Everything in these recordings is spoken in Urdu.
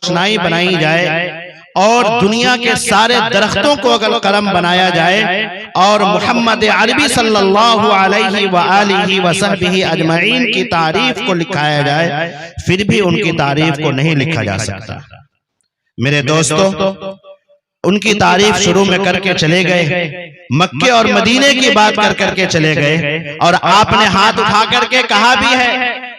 روشنائی بنائی جائے اور دنیا کے سارے درختوں کو اگر قلم بنایا جائے اور محمد عربی صلی اللہ علیہ وآلہ وصحبہ اجمعین کی تعریف کو لکھایا جائے، پھر بھی ان کی تعریف کو نہیں لکھا جا سکتا۔ میرے دوستو، ان کی تعریف شروع میں کر کے چلے گئے، مکے اور مدینے کی بات کر کے چلے گئے، اور آپ نے ہاتھ اٹھا کر کے کہا بھی ہے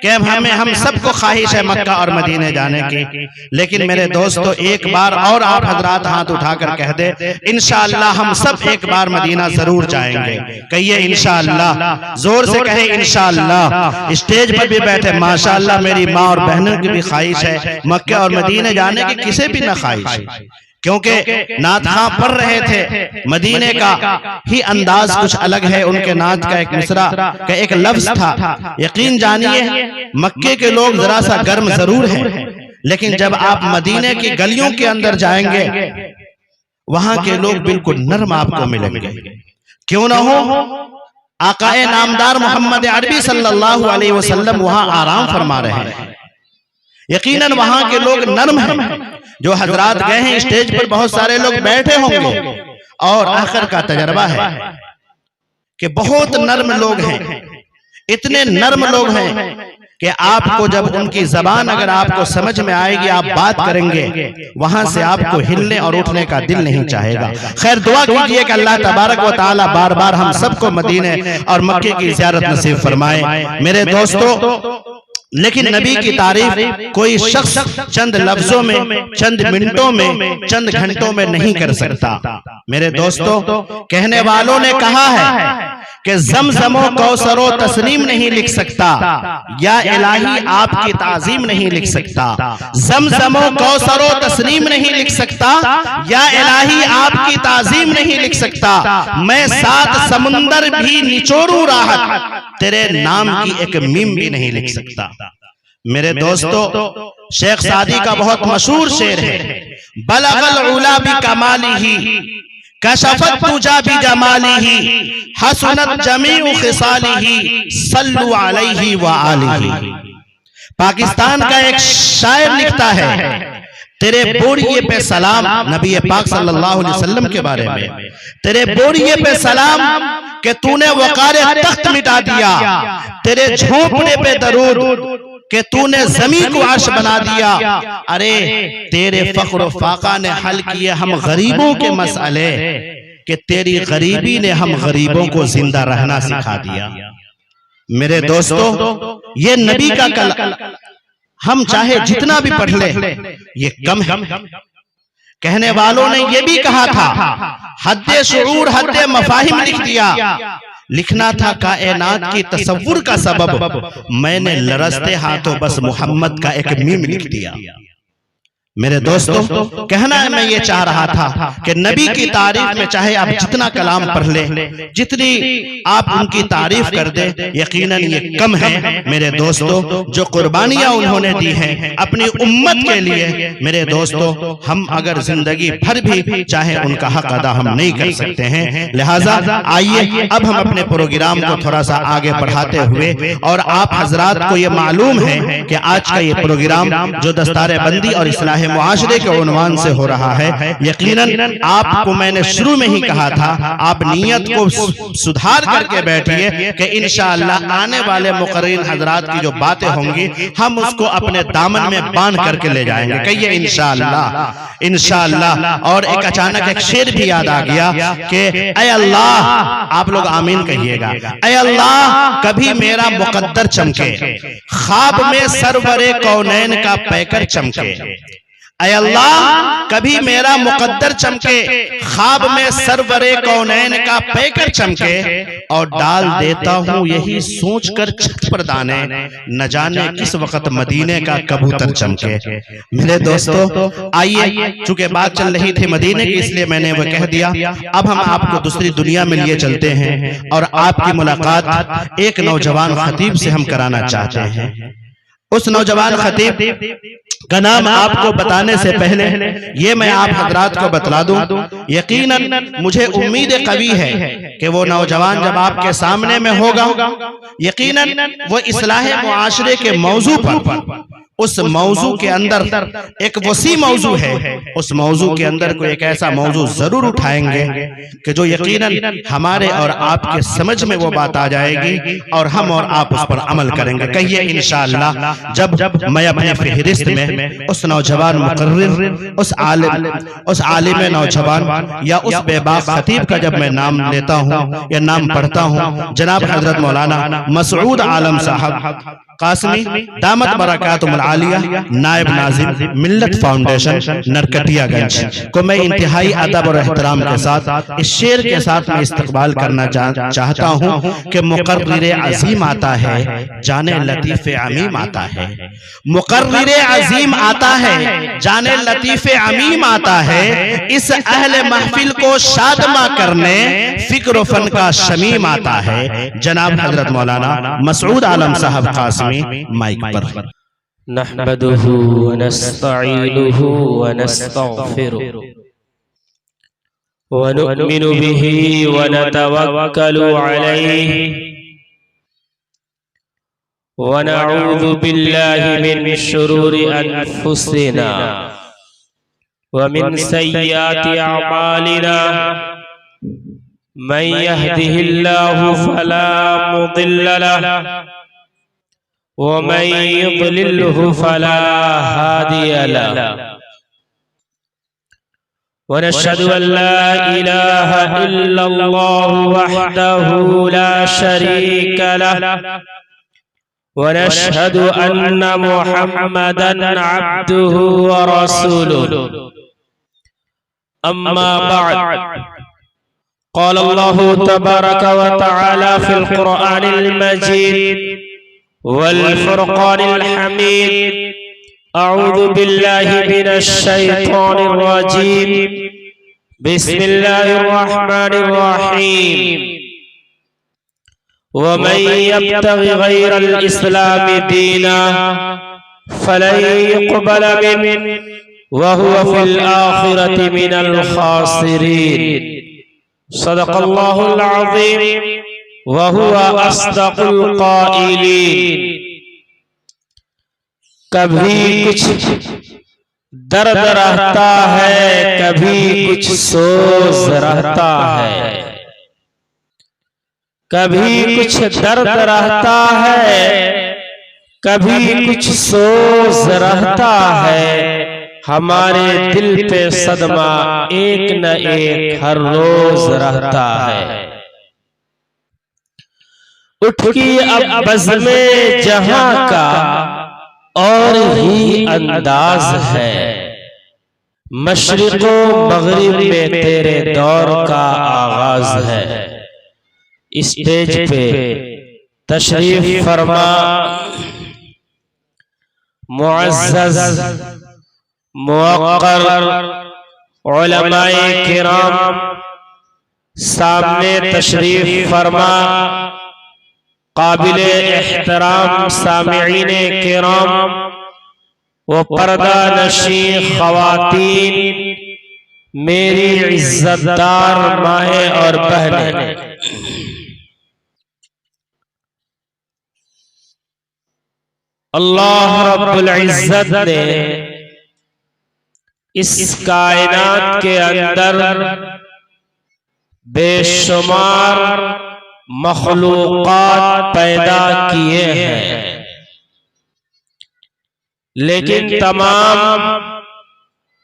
کہ ہم سب کو خواہش ہے مکہ اور مدینے جانے کی، لیکن میرے دوستو ایک بار اور آپ حضرات ہاتھ اٹھا کر کہہ دے انشاءاللہ ہم سب ایک بار مدینہ ضرور جائیں گے۔ کہیے انشاءاللہ، زور سے کہیں انشاءاللہ۔ اسٹیج پر بھی بیٹھے، ماشاءاللہ میری ماں اور بہنوں کی بھی خواہش ہے مکہ اور مدینے جانے کی، کسے بھی نہ خواہش، کیونکہ نعت خواں پڑھ رہے تھے۔ مدینے کا ہی انداز کچھ الگ ہے، ان کے نعت کا ایک مصرع کا ایک لفظ تھا۔ یقین جانیے مکے کے لوگ ذرا سا گرم ضرور ہیں، لیکن جب آپ مدینے کی گلیوں کے اندر جائیں گے وہاں کے لوگ بالکل نرم آپ کو ملیں گے۔ کیوں نہ ہو، آقا نامدار محمد عربی صلی اللہ علیہ وسلم وہاں آرام فرما رہے ہیں، یقیناً وہاں کے لوگ نرم ہیں۔ جو حضرات گئے ہیں اسٹیج پر بہت سارے لوگ بیٹھے ہوں گے، اور آخر کا تجربہ ہے کہ بہت نرم لوگ ہیں، اتنے نرم لوگ ہیں کہ آپ کو جب ان کی زبان اگر آپ کو سمجھ میں آئے گی، آپ بات کریں گے، وہاں سے آپ کو ہلنے اور اٹھنے کا دل نہیں چاہے گا۔ خیر دعا کیجئے کہ اللہ تبارک و تعالی بار بار ہم سب کو مدینے اور مکے کی زیارت نصیب فرمائے۔ میرے دوستو، لیکن نبی کی تعریف کوئی شخص چند لفظوں میں، چند منٹوں میں، چند گھنٹوں میں نہیں کر سکتا۔ میرے دوستو، کہنے والوں نے کہا ہے کہ زمزم و کوثر و تسنیم نہیں لکھ سکتا، یا الہی آپ کی تعظیم نہیں لکھ سکتا۔ زمزم و کوثر و تسنیم نہیں لکھ سکتا، یا الہی آپ کی تعظیم نہیں لکھ سکتا۔ میں 7 سمندر بھی نچوڑوں راحت، تیرے نام کی ایک میم بھی نہیں لکھ سکتا۔ میرے دوستو، شیخ سعدی کا بہت مشہور شعر ہے، بلغ العلا بکمالہ کشفت تجا بجمالہ حسنت جمیع خصالہ صلو علیہ وآلہ۔ پاکستان کا ایک شاعر لکھتا ہے، تیرے بوریے پہ سلام، نبی پاک صلی اللہ علیہ وسلم کے بارے میں، تیرے بوریے پہ سلام کہ تو نے وقار تخت مٹا دیا، تیرے جھونپڑے پہ درود کہ تو نے زمین کو عرش بنا دیا۔ ارے تیرے فخر و فاقہ نے حل کیے ہم غریبوں کے مسئلے، کہ تیری غریبی نے ہم غریبوں کو زندہ رہنا سکھا دیا۔ میرے دوستو، یہ نبی کا کلام ہم چاہے جتنا بھی پڑھ لیں یہ کم ہے۔ کہنے والوں نے یہ بھی کہا تھا، حد شعور حد مفاہیم لکھ دیا، لکھنا تھا کائنات کی تصور کا سبب، میں نے لرزتے ہاتھوں بس محمد کا ایک میم لکھ دیا۔ میرے دوستو، کہنا ہے میں یہ چاہ رہا تھا کہ نبی کی تعریف میں چاہے آپ جتنا کلام پڑھ لیں، جتنی آپ ان کی تعریف کر دیں، یقیناً یہ کم ہے۔ میرے دوستو، جو قربانیاں انہوں نے دی ہیں اپنی امت کے لیے، میرے دوستو ہم اگر زندگی بھر بھی چاہے ان کا حق ادا ہم نہیں کر سکتے ہیں۔ لہٰذا آئیے اب ہم اپنے پروگرام کو تھوڑا سا آگے بڑھاتے ہوئے، اور آپ حضرات کو یہ معلوم ہے کہ آج کا یہ پروگرام جو دستار بندی اور اصلاح معاشرے کے عنوان سے ہو رہا ہے، یقیناً آپ کو میں نے شروع میں ہی کہا تھا آپ نیت کو سدھار کر کے بیٹھیے کہ انشاءاللہ آنے والے مقررین حضرات کی جو باتیں ہوں گی ہم اس کو اپنے دامن میں باندھ کر کے لے جائیں گے۔ کہیے انشاءاللہ، انشاءاللہ۔ اور ایک اچانک ایک شعر بھی یاد آ گیا کہ اے اللہ، آپ لوگ آمین کہیے گا، اے اللہ کبھی میرا مقدر چمکے، خواب میں سرور کونین کا پیکر چمکے۔ اے اللہ کبھی میرا مقدر چمکے، خواب میں سرور کونین کا پیکر چمکے، اور ڈال دیتا ہوں یہی سوچ کر چھت پر دانے، نہ جانے کس وقت مدینے کا کبوتر چمکے۔ میرے دوستو آئیے، چونکہ بات چل رہی تھی مدینے کی اس لیے میں نے وہ کہہ دیا، اب ہم آپ کو دوسری دنیا میں لیے چلتے ہیں، اور آپ کی ملاقات ایک نوجوان خطیب سے ہم کرانا چاہتے ہیں۔ اس نوجوان خطیب کا نام آپ کو بتانے سے پہلے یہ میں آپ حضرات کو بتلا دوں، یقیناً مجھے امید قوی ہے کہ وہ نوجوان جب آپ کے سامنے میں ہوگا، یقیناً وہ اصلاح معاشرے کے موضوع پر اس موضوع کے اندر ایک وسیع موضوع ہے، اس موضوع کے اندر کوئی ایک ایسا موضوع ضرور اٹھائیں گے کہ جو یقیناً ہمارے اور آپ کے سمجھ میں وہ بات آ جائے گی اور ہم اور آپ اس پر عمل کریں گے۔ کہیے انشاءاللہ جب میں اپنے فہرست میں اس نوجوان مقرر، اس عالم نوجوان یا اس بے باک خطیب کا جب میں نام لیتا ہوں یا نام پڑھتا ہوں، جناب حضرت مولانا مسعود عالم صاحب قاسمی دامت برکاتہم العالیہ، نائب ناظم ملت فاؤنڈیشن نرکٹیا گنج کو میں انتہائی ادب اور احترام کے ساتھ اس شعر کے ساتھ میں استقبال کرنا چاہتا ہوں کہ مقرر عظیم آتا ہے، جانے لطیف عمیم آتا ہے۔ مقرر عظیم آتا ہے، جانے لطیف عمیم آتا ہے، اس اہل محفل کو شادماں کرنے فکر و فن کا شمیم آتا ہے۔ جناب حضرت مولانا مسعود عالم صاحب قاسمی مائک پر۔ نحمده ونستعينه ونستغفره ونؤمن به ونتوكل عليه ونعوذ بالله من شرور أنفسنا ومن سيئات أعمالنا، من يهده الله فلا مضل له ومن يضلله فلا هادي له، ونشهد أن لا إله إلا الله وحده لا شريك له، ونشهد أن محمدا عبده ورسوله. أما بعد، قال الله تبارك وتعالى في القرآن المجيد والفرقان الحميد: أعوذ بالله من الشيطان الرجيم، بسم الله الرحمن الرحيم. ومن يبتغ غير الإسلام دينا فلن يقبل منه وهو في الآخرة من الخاسرين. صدق الله العظيم وهو أصدق القائلين. کبھی کچھ درد رہتا ہے، کبھی کچھ سوز رہتا ہے، کبھی کچھ درد رہتا ہے، کبھی کچھ سوز رہتا ہے. ہمارے دل پہ صدمہ ایک نہ ایک ہر روز رہتا ہے. اٹھ کی اب بزم جہاں کا اور ہی انداز ہے، مشرق و مغرب میں تیرے دور کا آغاز ہے. اسٹیج پہ تشریف فرما معزز موقر علماء کرام، سامنے تشریف فرما قابل احترام سامعین کرام و پردہ نشین خواتین، میری عزت دار مائیں اور بہنیں، اللہ رب العزت نے اس کائنات کے اندر بے شمار مخلوقات پیدا کیے ہیں، لیکن تمام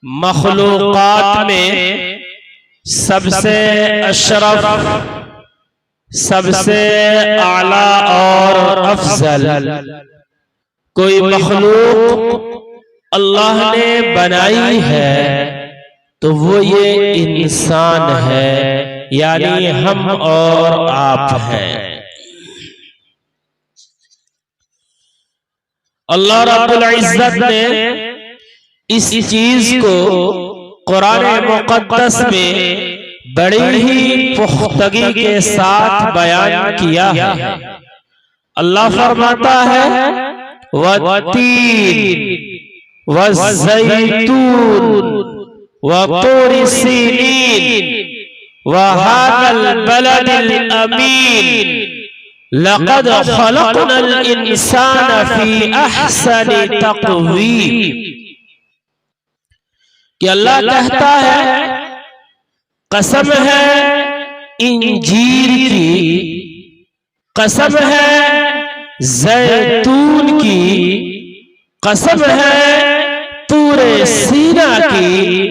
مخلوقات میں سب سے اشرف، سب سے اعلیٰ اور افضل کوئی مخلوق اللہ نے بنائی ہے تو وہ یہ انسان ہے، یعنی ہم اور آپ ہیں. اللہ رب العزت نے اس چیز کو قرآن مقدس میں بڑی ہی پختگی کے ساتھ بیان کیا ہے. اللہ فرماتا ہے وَالتِّينِ وَالزَّيْتُونِ وَطُورِ سِينِينَ وَهَذَا الْبَلَدِ الْأَمِينِ لقد خلقنا الانسان فی احسن تقویم، کہ اللہ کہتا ہے قسم ہے انجیر کی، قسم ہے زیتون کی، قسم ہے طور سینا کی،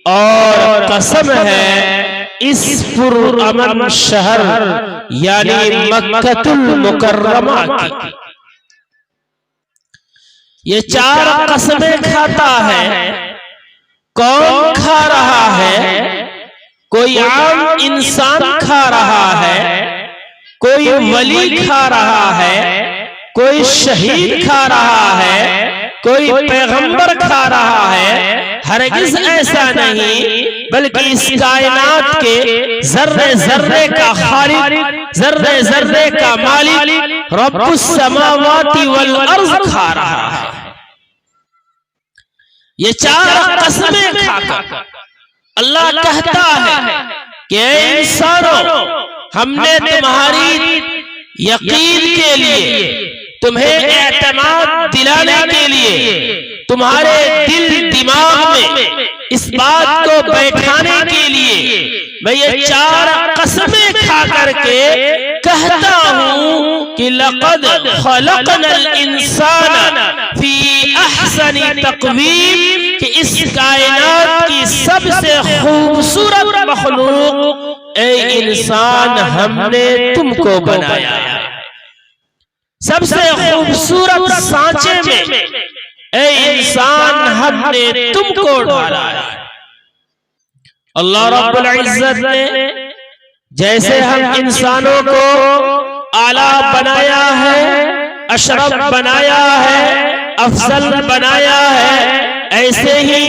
اور قسم ہے اس پرامن شہر یعنی مکہ المکرمہ کی۔ یہ چار قسمیں کھاتا ہے۔ کون کھا رہا ہے؟ کوئی عام انسان کھا رہا ہے، کوئی ولی کھا رہا ہے، کوئی شہید کھا رہا ہے، کوئی پیغمبر کھا رہا ہے۔ ہرگز ایسا نہیں، بلکہ اس کائنات کے ذرے ذرے کا خالق، ذرے ذرے کا مالک رب السماوات والارض کھا رہا ہے۔ یہ چار قسمیں کھا کر اللہ کہتا ہے کہ اے انسانوں، ہم نے تمہاری یقین کے لیے، تمہیں اعتماد دلانے کے لیے، تمہارے دل دماغ میں اس بات کو بیٹھانے کے لیے میں یہ چار قسمیں کھا کر کے کہتا ہوں کہ لقد خلقنا الانسان فی احسن تقویم، کہ اس کائنات کی سب سے خوبصورت مخلوق اے انسان ہم نے تم کو بنایا ہے۔ سب سے خوبصورت سانچے میں اے انسان ہم نے تم کو ڈالا ہے۔ اللہ رب العزت نے جیسے ہم انسانوں کو اعلیٰ بنایا ہے، اشرف بنایا ہے، افضل بنایا ہے، ایسے ہی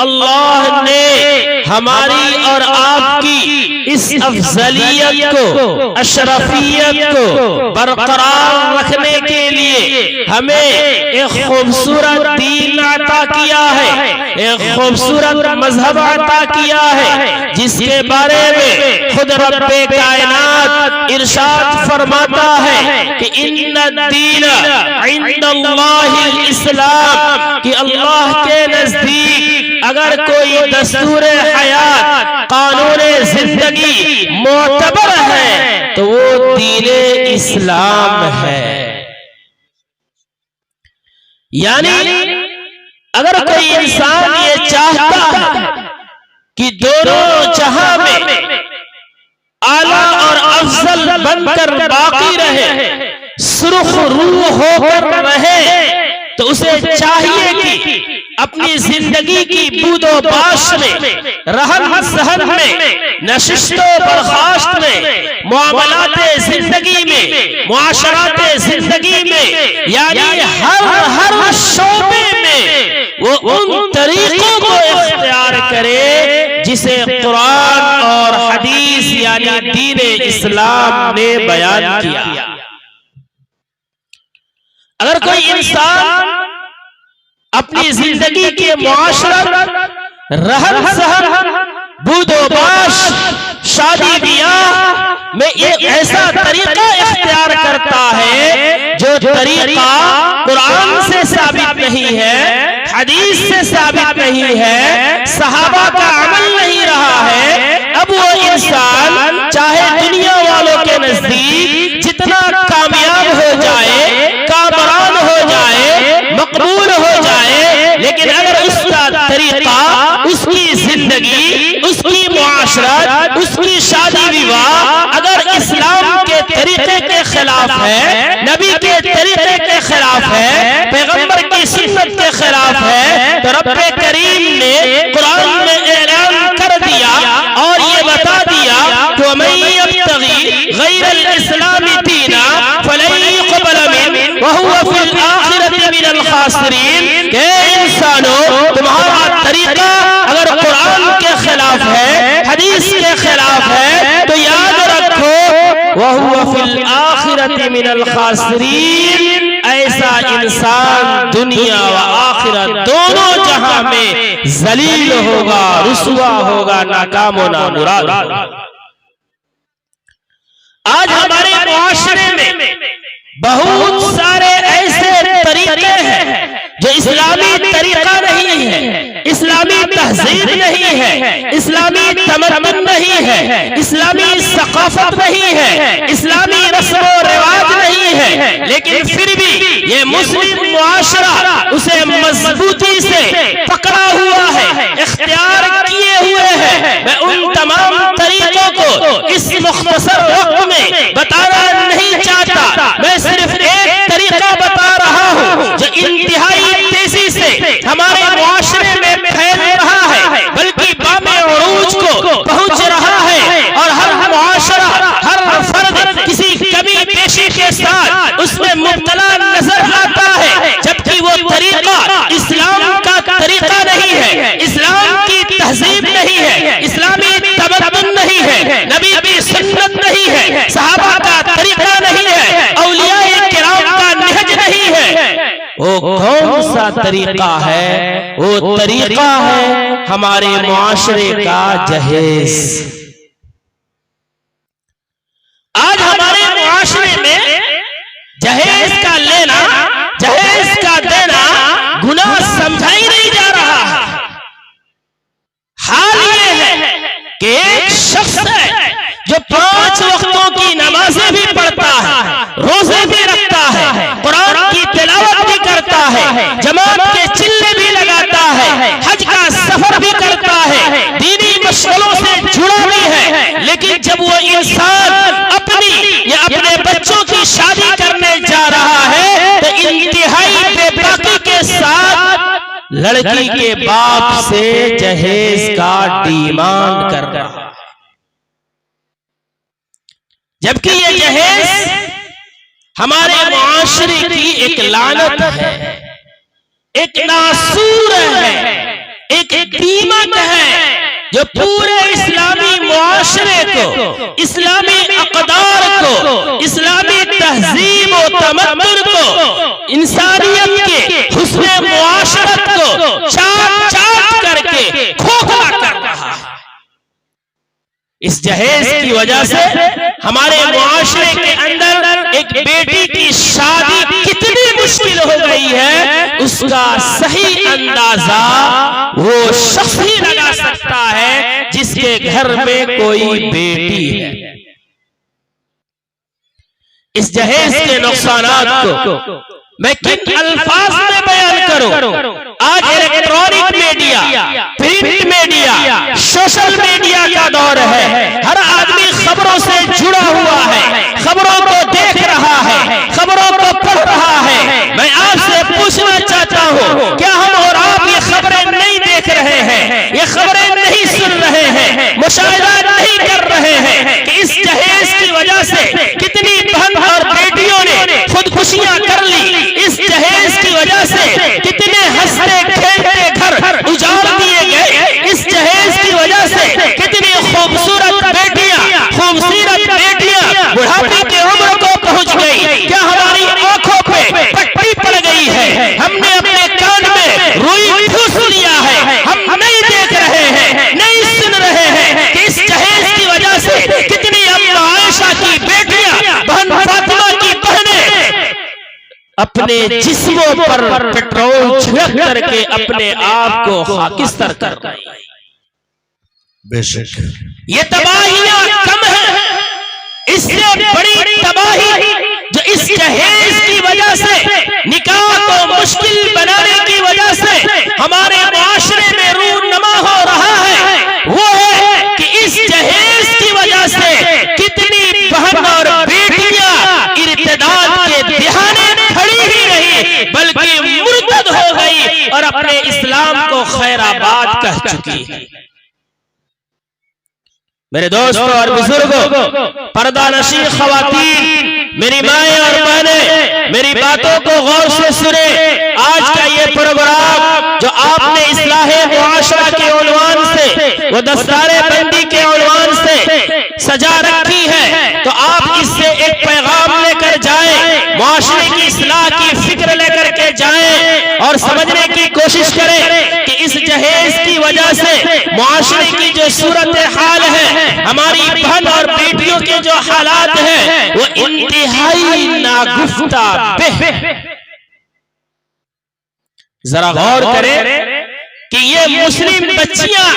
اللہ نے ہماری اور آپ کی اس افضلیت کو، اشرفیت کو برقرار رکھنے کے لیے ہمیں ایک خوبصورت دین عطا کیا ہے، ایک خوبصورت مذہب عطا کیا ہے، جس کے بارے میں خود رب کائنات ارشاد فرماتا ہے کہ ان الدین عند اللہ الاسلام، کہ اللہ کے نزدیک اگر کوئی دستور حیات، قانون زندگی معتبر ہے تو وہ دین اسلام ہے۔ یعنی اگر کوئی انسان یہ چاہتا ہے کہ دونوں جہاں میں اعلیٰ اور افضل بن کر باقی رہے، سرخ روح ہو کر رہے، تو اسے چاہیے کہ اپنی زندگی کی بود و باش میں، رہن سہن میں، نشست و برخاست میں، معاملات زندگی میں، معاشرات زندگی میں، یعنی ہر شعبے میں وہ ان طریقوں کو اختیار کرے جسے قرآن اور حدیث یعنی دین اسلام نے بیان کیا۔ اگر کوئی انسان اپنی زندگی کے معاشرت، رہن سہن، بود و باش، شادی بیاہ میں ایک ایسا طریقہ اختیار کرتا ہے جو طریقہ قرآن سے ثابت نہیں ہے، حدیث سے ثابت نہیں ہے، صحابہ کا عمل نہیں رہا ہے، اب وہ انسان چاہے دنیا والوں کے نزدیک جتنا کامیاب ہو جائے، کامران ہو جائے، مقبول ہو جائے، لیکن اگر اس کا طریقہ، اس کی زندگی، اس کی معاشرت، اس کی شادی ویواہ اگر اسلام کے طریقے کے خلاف ہے، نبی کے طریقے کے خلاف ہے، پیغمبر کی سنت کے خلاف ہے، تو رب کریم نے قرآن میں اعلان کر دیا اور یہ بتا دیا کہ وَمَن يَبْتَغِي غَيْرَ الْإِسْلَامِ دِينًا فَلَن يُقْبَلَ مِنْهُ وَهُوَ فِي الْآخِرَةِ مِنَ الْخَاسِرِينَ۔ کہ انسانوں، تمہارا طریقہ اگر قرآن کے خلاف ہے، حدیث کے خلاف ہے، تو یاد رکھو وَهُوَ فِي الْآخِرَةِ مِنَ الْخَاسِرِينَ، ایسا انسان دنیا و آخرت دونوں جہاں میں ذلیل ہوگا، رسوا ہوگا، ناکام و نامراد ہوگا۔ آج ہمارے معاشرے میں بہت سارے ایسے طریقے ہیں جو اسلامی طریقہ نہیں ہے، اسلامی تہذیب نہیں ہے، اسلامی تمدن نہیں ہے، اسلامی ثقافت نہیں ہے، اسلامی رسم و رواج نہیں ہے، لیکن پھر بھی یہ مسلم معاشرہ اسے مضبوطی سے پکڑا ہوا ہے، اختیار کیے ہوئے ہے۔ میں ان تمام طریقوں کو اس مختصر وقت میں بتانا نہیں چاہتا، میں صرف ایک طریقہ بتا رہا ہوں جو انتہائی تیزی سے ہمارے معاشرے میں پھیل رہا ہے، بلکہ بام عروج کو پہنچ رہا ہے، اور ہر معاشرہ، ہر فرد کسی کمی پیشی کے ساتھ اس میں مبتلا نظر آتا ہے، جبکہ وہ طریقہ اسلام کا طریقہ نہیں ہے، اسلام کی تہذیب نہیں ہے، اسلامی تمدن نہیں ہے، نبی کی سنت نہیں ہے، صحابہ کا طریقہ نہیں ہے، اولیاء کرام کا نہج نہیں ہے۔ وہ کون سا طریقہ ہے؟ وہ طریقہ ہے ہمارے معاشرے کا جہیز۔ آج ہمارے معاشرے میں جہیز کا لینا، جہیز کا دینا گناہ سمجھا ہی نہیں جا رہا ہے۔ حال یہ ہے کہ ایک شخص ہے جو 5 وقتوں کی نمازیں بھی پڑھتا ہے، روزے بھی رکھتا ہے، قرآن کی تلاوت بھی کرتا ہے، جماعت کے چلے بھی لگاتا ہے، حج کا سفر بھی کرتا ہے، دینی مشغلوں سے جڑا بھی ہے، لیکن جب وہ انسان اپنی یا اپنے بچوں کی شادی کرنے جا رہا ہے تو انتہائی بے باکی کے ساتھ لڑکی کے باپ سے جہیز کا ڈیمانڈ کر رہا ہے، جبکہ یہ جہیز ہمارے معاشرے کی ایک لعنت ہے، ایک ناسور ہے، ایک دیمک ہے جو پورے اسلامی معاشرے کو، اسلامی اقدار کو، اسلامی تہذیب و تمدن کو، انسانیت کے حسن معاشرت کو چاٹ چاٹ کر کے کھوکھلا کر رہا ہے۔ اس جہیز کی وجہ سے ہمارے معاشرے کے اندر ایک بیٹی کی شادی کتنی مشکل ہو گئی ہے، اس کا صحیح اندازہ وہ شخص ہی لگا سکتا ہے جس کے گھر میں کوئی بیٹی ہے۔ اس جہیز کے نقصانات کو میں کن الفاظ میں بیان کروں؟ آج electronic media, print media, social media کا دور ہے، ہر آدمی خبروں سے جڑا ہوا ہے، خبروں کو دیکھ رہا ہے، خبروں کو پڑھ رہا ہے۔ میں آپ سے پوچھنا چاہتا ہوں، کیا ہم اور آپ یہ خبریں نہیں دیکھ رہے ہیں، یہ خبریں نہیں سن رہے ہیں، مشاہدہ نہیں کر رہے ہیں کہ اس جہیز کی وجہ سے کتنی بہن اور بیٹیوں نے خودکشیاں کر لی، اس جہیز کی وجہ سے کتنے ہنستے کھیلتے گھر اجاڑ دیے گئے، اس جہیز کی وجہ سے کتنی خوبصورت بیٹیاں، خوبصورت بیٹیاں بڑھاپے کی عمر کو پہنچ گئی۔ کیا ہماری آنکھوں پہ پٹی پڑ گئی ہے؟ ہم نے اپنے کان میں روئی ٹھوس لیا ہے، ہم نہیں دیکھ رہے ہیں، نہیں سن رہے ہیں کہ اس جہیز کی وجہ سے کتنی اما عائشہ کی بیٹیاں، بہن فاطمہ کی بہنیں اپنے جسموں پر پیٹرول چھڑک کر کے اپنے آپ کو خاکستر کر گئی۔ بے شک یہ تباہیاں کم ہیں، اس سے بڑی تباہی جو اس جہیز کی وجہ سے، نکاح کو مشکل بنانے کی وجہ سے ہمارے معاشرے میں رونما ہو رہا ہے، وہ ہے کہ اس جہیز کی وجہ سے کتنی بہن اور بیٹیاں ارتداد کے بہانے کھڑی ہی نہیں بلکہ مرتد ہو گئی اور اپنے اسلام کو خیر آباد کہہ چکی ہے۔ میرے دوستوں اور بزرگوں، پردہ نشین خواتین، میری مائیں اور بہنیں، میری باتوں کو غور سے سنیں۔ آج کا یہ پروگرام جو آپ نے اصلاح معاشرہ کے عنوان سے، وہ دستارِ بندی کے عنوان سے سجا رکھی ہے، تو آپ اس سے ایک پیغام لے کر جائیں، معاشرے کی اصلاح کی فکر لے کر کے جائیں اور سمجھنے کی کوشش کریں کہ اس جہیز کی وجہ سے معاشرے کی جو صورتحال ہے، ہماری بہن اور بیٹیوں کے جو حالات ہیں، وہ انتہائی ناگفتہ بہ۔ ذرا غور کریں کہ یہ مسلم بچیاں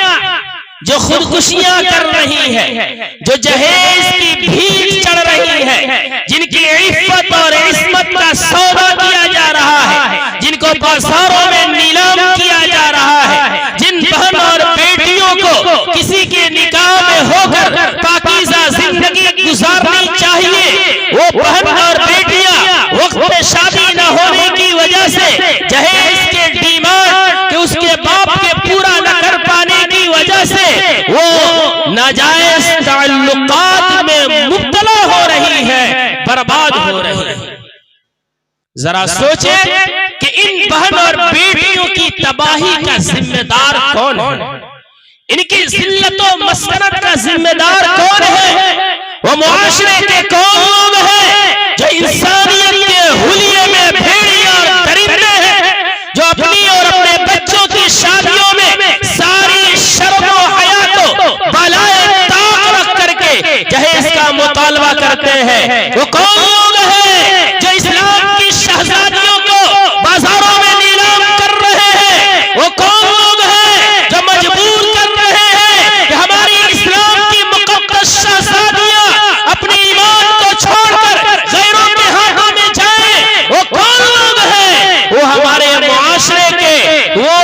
جو خودکشیاں کر رہی ہے، جو جہیز کی بھیک چڑھ رہی ہے، جن کی عفت اور عصمت کا سودا کیا جا رہا ہے، جن کو بازاروں میں نیلام کیا جا رہا ہے، جن بہن اور بیٹیوں کو کسی کے نکاح میں ہو کر پاکیزہ زندگی گزارنی چاہیے، وہ بہن اور بیٹیاں وقت پہ شادی نہ ہونے کی وجہ سے جہیز کے ڈیمانڈ کہ اس کے باپ کے پورا نہ کر پانے کی وجہ سے وہ ناجائز تعلقات میں مبتلا ہو رہی ہے، برباد ہو رہی ہے۔ ذرا سوچیں کہ ان بہن اور بیٹیوں کی تباہی کا ذمہ دار کون ہے؟ ان کی ذلت و مسکنت کا ذمہ دار کون ہے؟ وہ معاشرے کے کون لوگ ہیں جو انسانیت کے حلیے میں بھیڑیاں اور درندے ہیں، جو اپنی اور اپنے بچوں کی شادیوں میں ساری شرم و حیا کو بالائے طاق رکھ کر کے جہیز کا مطالبہ کرتے ہیں؟ وہ کون لوگ ہیں جو اسلام کی شہزادیوں کو بازاروں میں نیلام کر رہے ہیں؟ وہ کون لوگ ہیں جو مجبور کر رہے ہیں کہ ہماری اسلام کی مقدس شہزادیاں اپنے ایمان کو چھوڑ کر غیروں کے ہاتھوں میں جائیں؟ وہ کون لوگ ہیں؟ وہ ہمارے معاشرے کے، وہ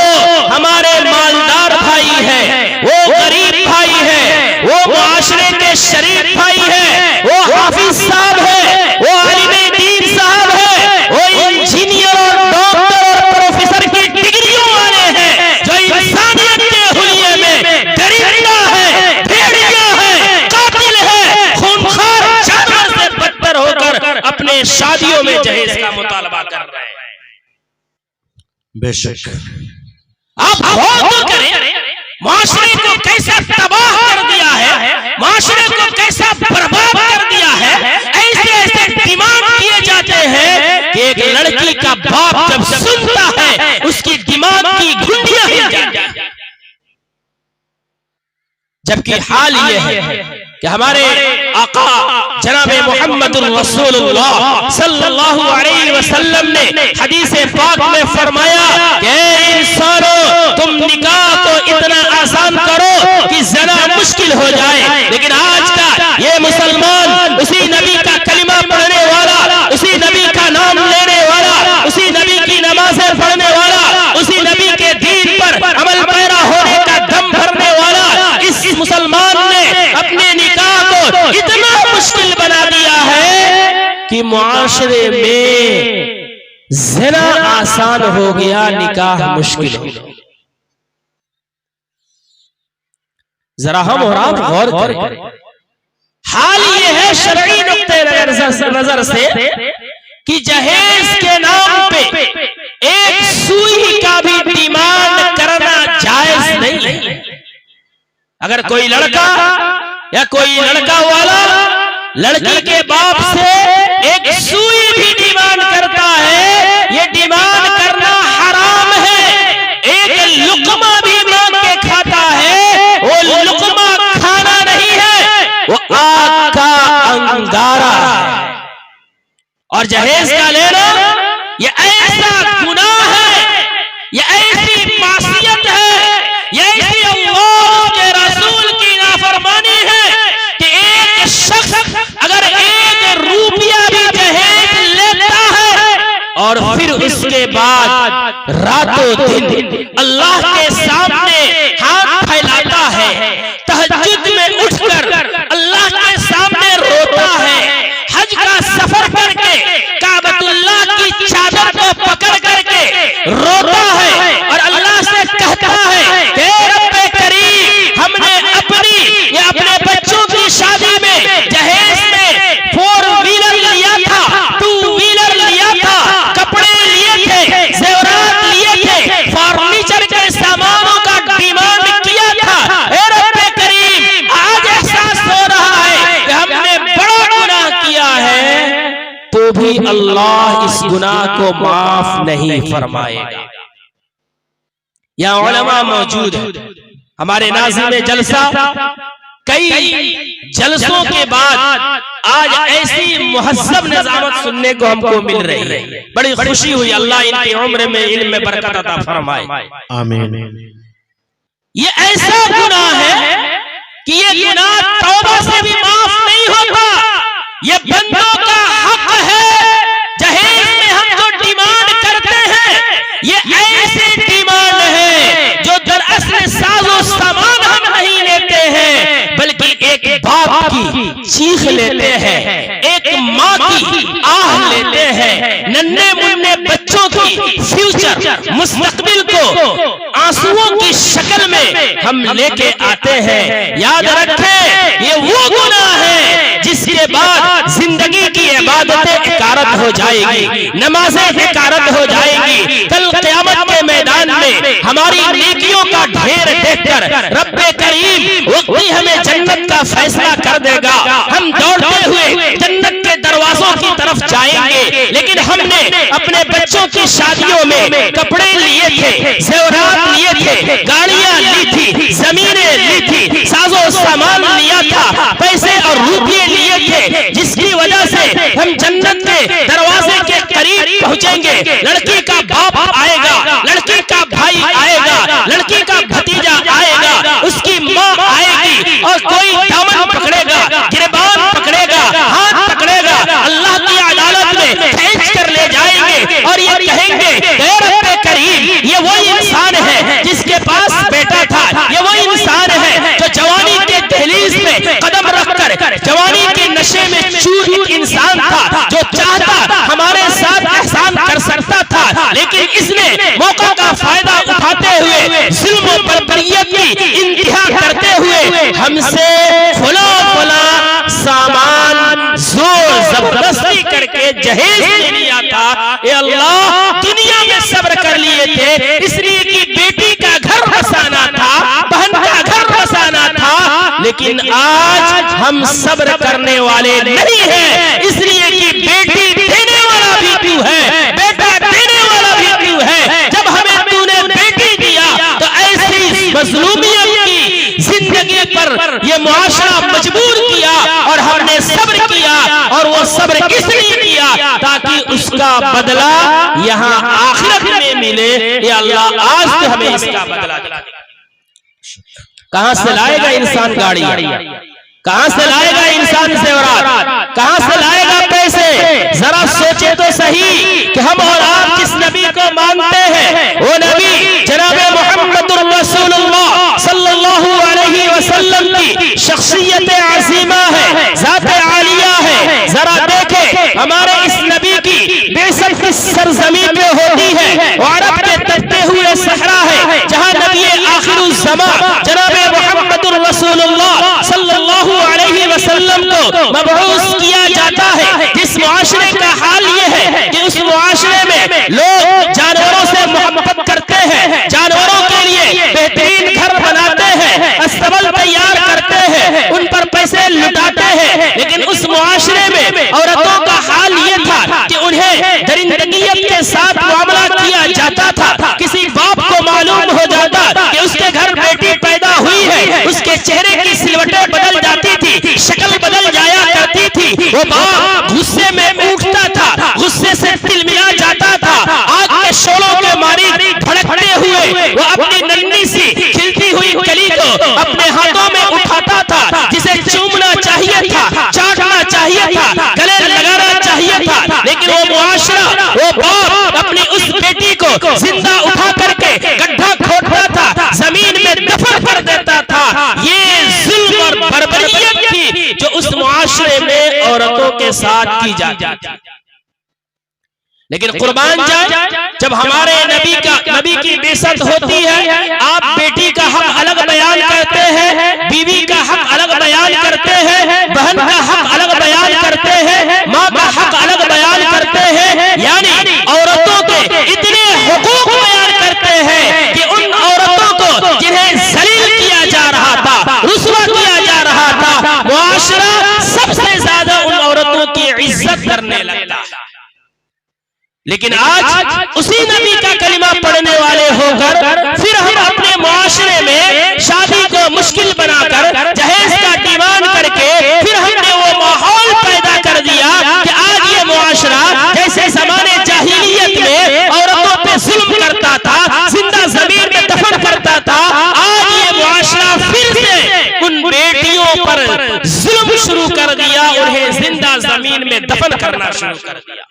ہمارے مالدار بھائی ہیں، وہ غریب بھائی ہیں، وہ معاشرے کے شریف بھائی ہیں، وہ حافظ صاحب ہیں، وہ عالم دین صاحب ہیں، وہ انجینئر اور ڈاکٹر اور پروفیسر کی ڈگریوں والے ہیں، جو انسانیت کے حلیے میں درندہ ہے، بھیڑیا ہے، قاتل ہے، خونخوار جانور سے بدتر ہو کر اپنے شادیوں میں جہیز کا مطالبہ کر رہے ہیں۔ بے شک آپ غور تو کریں، معاشرے کو کیسا تباہ کر دیا ہے، معاشرے کو کیسا برباد کر دیا ہے۔ ایسے ایسے ڈیمانڈ کیے جاتے ہیں کہ ایک لڑکی کا باپ جب سنتا ہے اس کی دماغ کی گھنٹیاں ہل جاتی ہیں۔ جبکہ حال یہ ہے کہ ہمارے آقا جناب محمد الرسول اللہ صلی اللہ علیہ وسلم نے حدیث پاک میں فرمایا کہ اے انسانوں، تم نکاح کو اتنا آسان کرو کہ زنا مشکل ہو جائے، لیکن آج کا یہ مسلمان اسی نبی کا کلمہ پڑھنے والا، اسی نبی کا نام لینے والا، اسی نبی کی نمازیں پڑھنے والا، اسی نبی کے دین پر عمل پیرا ہونے کا دم بھرنے والا، اس مسلمان نے اپنے نکاح کو اتنا مشکل بنا دیا ہے کہ معاشرے میں زنا آسان ہو گیا، نکاح مشکل ہو گیا۔ ذرا ہم اور آپ غور کریں، حال یہ ہے شرعی نقطہ نظر سے کہ جہیز کے نام پہ ایک سوئی کا بھی ڈیمانڈ کرنا جائز نہیں ہے۔ اگر کوئی لڑکا یا کوئی لڑکا والا لڑکی کے باپ سے ایک سوئی بھی ڈیمانڈ کرتا ہے، یہ ڈیمانڈ کرنا حرام ہے۔ ایک لقمہ بھی مانگ کے کھاتا ہے، وہ لقمہ کھانا نہیں ہے، وہ آگ کا انگارہ ہے۔ اور جہیز کا لینا یہ ایسا گناہ ہے، یہ ایسی معصیت ہے، یہ ایسی اللہ کے رسول کی نافرمانی ہے کہ ایک شخص اگر 1 روپیہ بھی جہیز لیتا ہے اور پھر اس کے بعد راتوں دن اللہ کے سامنے ہاتھ پھیلاتا ہے، تہجد میں اٹھ کر اللہ کے سامنے روتا ہے، حج کا سفر کر کے کعبۃ اللہ کی چادر کو پکڑ کر کے روتا ہے اور اللہ سے کہتا ہے کہ رب کریم، ہم نے اپنی یا اپنے بچوں کی شادی میں جہیز میں 4 ویلر لیا تھا، 2 ویلر لیا تھا، کپڑے لیے تھے، زیورات لیے تھے، فرنیچر کے سامانوں کا ڈیمانڈ کیا تھا۔ اے رب کریم، آج احساس ہو رہا ہے کہ ہم نے بڑا گناہ کیا ہے، تو بھی اللہ اس گناہ کو معاف نہیں فرمائے گا۔ یا علماء موجود ہیں، ہمارے ناظم جلسہ کئی جلسوں کے بعد آج ایسی مہذب نظامت سننے کو ہم کو مل رہی ہے، بڑی خوشی ہوئی۔ اللہ ان کی عمر میں علم میں برکت عطا فرمائے، آمین۔ یہ ایسا گناہ ہے کہ یہ گناہ توبہ سے بھی معاف نہیں ہوتا۔ یہ بندوں کا حق ہے، جہیز میں ہم جو ڈیمانڈ کرتے ہیں یہ ایسے ڈیمانڈ ہے جو دراصل ساز و سامان ہم نہیں لیتے ہیں، بلکہ ایک باپ کی چیخ لیتے ہیں، ایک ماں کی آہ لیتے ہیں، ننھے منھے بچوں کی فیوچر مستقبل کو آنسوؤں کی شکل میں ہم لے کے آتے ہیں۔ یاد رکھیں یہ وہ گناہ ہے جس کے بعد زندگی کی عبادتیں اکارت ہو جائے گی، نمازیں اکارت ہو جائیں گی۔ کل قیامت کے میدان میں ہماری نیکیوں کا ڈھیر دیکھ کر رب کریم وقتی ہمیں جنت کا فیصلہ کر دے گا، ہم دوڑتے ہوئے جنت کے دروازوں کی طرف جائیں گے، لیکن ہم نے اپنے بچوں کی شادیوں میں کپڑے لیے تھے، زیورات لیے تھے، گاڑیاں لی تھی، زمینیں لی تھی، ساز و سامان لیا تھا، پیسے اور روپیے لیے تھے، جس کی وجہ سے ہم جنت کے دروازے کے قریب پہنچیں گے۔ لڑکی کا باپ آئے گا، لڑکی کا بھائی آئے گا، لڑکی کا بھتیجا آئے گا، اس کی ماں آئے گی اور کوئی دامن پکڑے گا، گریبان پکڑے گا، ہاتھ پکڑے گا، اللہ کی عدالت میں کھینچ کر لے جائیں گے اور یہ کہیں گے اے رب کریم یہ وہی انسان ہے جس کے پاس بیٹا تھا، یہ وہی انسان ہے جو جوانی کے دہلیز میں قدم رکھ کر جوانی کے نشے میں چور ایک انسان تھا، جو چاہتا ہمارے ساتھ احسان کر سکتا تھا، لیکن اس نے موقع کا فائدہ اٹھاتے ہوئے ظلم و بربریت کی انتہا کرتے ہوئے ہم سے فلاں سامان زور زبردستی کر کے جہیز لے لیا تھا۔ اے اللہ دنیا میں صبر کر لیے تھے اس لیے کہ بیٹی کا گھر بسانا تھا، بہن کا گھر بسانا تھا، لیکن آج ہم صبر کرنے والے نہیں ہیں، اس لیے کہ بیٹی دینے والا بھی تو ہے، بیٹا دینے والا بھی تو ہے۔ جب ہمیں تو نے بیٹی دیا تو ایسی مظلومیت کی زندگی پر یہ معاشرہ مجبور کیا اور ہم نے صبر کیا، اور وہ صبر کس لیے کیا؟ تاکہ اس کا بدلہ یہاں آخرت میں ملے۔ یا اللہ آج تو ہمیں اس کا بدلہ دے۔ کہاں سے لائے گا انسان گاڑی؟ کہاں سے لائے گا انسان زیورات؟ کہاں سے لائے گا پیسے؟ ذرا سوچے تو صحیح کہ ہم اور آپ کس نبی کو مانتے ہیں؟ وہ نبی جناب محمد رسول اللہ صلی اللہ علیہ وسلم کی شخصیت عظیمہ ہے، ذات عالیہ ہے۔ ذرا دیکھیں ہمارے اس نبی کی بعثت کس سرزمین پہ ہوتی ہے؟ عرب کے تپتے ہوئے صحرا ہے، جہاں نبی آخر الزمان جناب محمد رسول اللہ صلی اللہ علیہ وسلم کو مبعوث کیا جاتا ہے۔ جس معاشرے کا حال یہ ہے کہ اس معاشرے میں لوگ جانوروں سے محبت کرتے ہیں، جانوروں کے لیے بہترین گھر بناتے ہیں، استبل تیار کرتے ہیں، ان پر پیسے لٹاتے ہیں، لیکن اس معاشرے میں عورتوں کا حال یہ تھا کہ انہیں درندگیت کے ساتھ معاملہ کیا جاتا تھا۔ کسی باپ کو معلوم ہو جاتا کہ اس کے گھر بیٹی پیدا ہوئی ہے، اس کے چہرے کی سلوٹیں بدل جاتی تھی، شکل بدل جایا کرتی تھی، وہ باپ غصے میں اٹھتا تھا، غصے سے تلمیا جاتا تھا، آگ کے شعلوں کے ماری بھڑکتے ہوئے وہ اپنی ننھی سی کھلتی ہوئی کلی کو اپنے ہاتھوں میں اٹھاتا تھا، جسے چومنا چاہیے تھا، چاٹنا چاہیے تھا، گلے لگانا چاہیے تھا، لیکن وہ معاشرہ وہ باپ اپنی اس بیٹی کو زندہ اٹھا کر کے گڈھا کھودتا تھا، زمین میں دفن کر دیتا تھا۔ یہ ظلم اور بربریت تھی جو اس معاشرے میں عورتوں کے ساتھ کی جاتی تھی۔ لیکن قربان جائے جب ہمارے نبی کی بعثت ہوتی ہے، آپ بیٹی کا حق الگ بیان کرتے ہیں، بیوی کا حق الگ بیان کرتے ہیں، بہن کا حق الگ بیان کرتے ہیں، ماں کا حق الگ بیان کرتے ہیں، یعنی عورتوں کے اتنے حقوق بیان کرتے ہیں کہ ان عورتوں کو جنہیں ذلیل کیا جا رہا تھا، رسوا کیا جا رہا تھا، معاشرہ سب سے زیادہ ان عورتوں کی عزت کرنے لگتا ہے۔ لیکن آج اسی نبی کا کلمہ پڑھنے والے ہو کر پھر ہم اپنے معاشرے میں شادی کو مشکل بنا کر جہیز کا ڈیمانڈ کر کے پھر ہم نے وہ ماحول پیدا کر دیا کہ آج یہ معاشرہ جیسے زمانے جاہلیت میں عورتوں پہ ظلم کرتا تھا، زندہ زمین میں دفن کرتا تھا، آج یہ معاشرہ پھر سے ان بیٹیوں پر ظلم شروع کر دیا، انہیں زندہ زمین میں دفن کرنا شروع کر دیا۔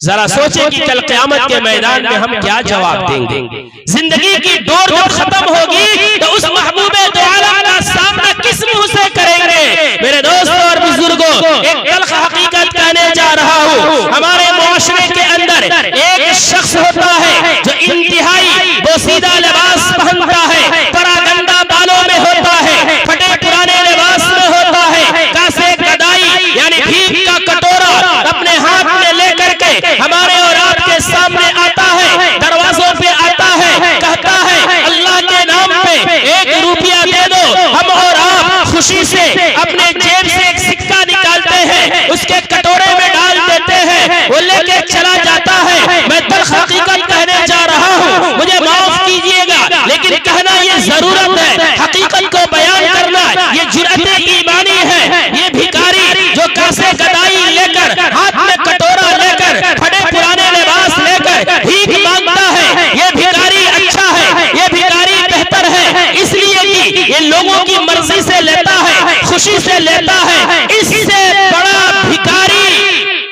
ذرا سوچیں کہ کل قیامت کے میدان میں ہم کیا جواب دیں گے؟ زندگی کی ڈور جب ختم ہوگی تو اس محبوب دو عالم کا سامنا کس منہ سے کریں گے؟ میرے دوستوں اور بزرگوں، ایک تلخ حقیقت کہنے جا رہا ہوں، ہمارے معاشرے کے اندر ایک شخص ہوتا ہے جو انتہائی بوسیدہ لباس پہنتا ہے، پراگندہ بالوں میں ہوتا ہے، پھٹے پرانے لباس میں ہوتا ہے، کاسے گدائی یعنی بھیک کا کٹورا اپنے ہاتھ میں لے کر کے ہمارے اور آپ کے سامنے آتا ہے، دروازوں پہ آتا ہے، کہتا ہے اللہ کے نام پہ 1 روپیہ دے دو، ہم اور آپ خوشی سے اپنے جیب سے ایک سکہ نکالتے ہیں، اس کے کٹورے میں ڈال دیتے ہیں، وہ لے کے چلا جاتا ہے۔ میں تلخ حقیقت کہنے جا رہا ہوں، مجھے معاف کیجئے گا لیکن کہنا یہ ضرورت ہے، حقیقت کو بیان کرنا یہ جرأت ایمانی ہے۔ یہ بھکاری جو کاسے گدائی لے کر، ہاتھ میں کٹورا لے کر، پھٹے پرانے لباس لے کر بھیک مانگتا ہے، یہ بھکاری اچھا ہے، یہ بھکاری بہتر ہے، اس لیے کہ یہ لوگوں کی مرضی سے لیتا ہے، خوشی سے لیتا ہے۔ اس سے بڑا بھکاری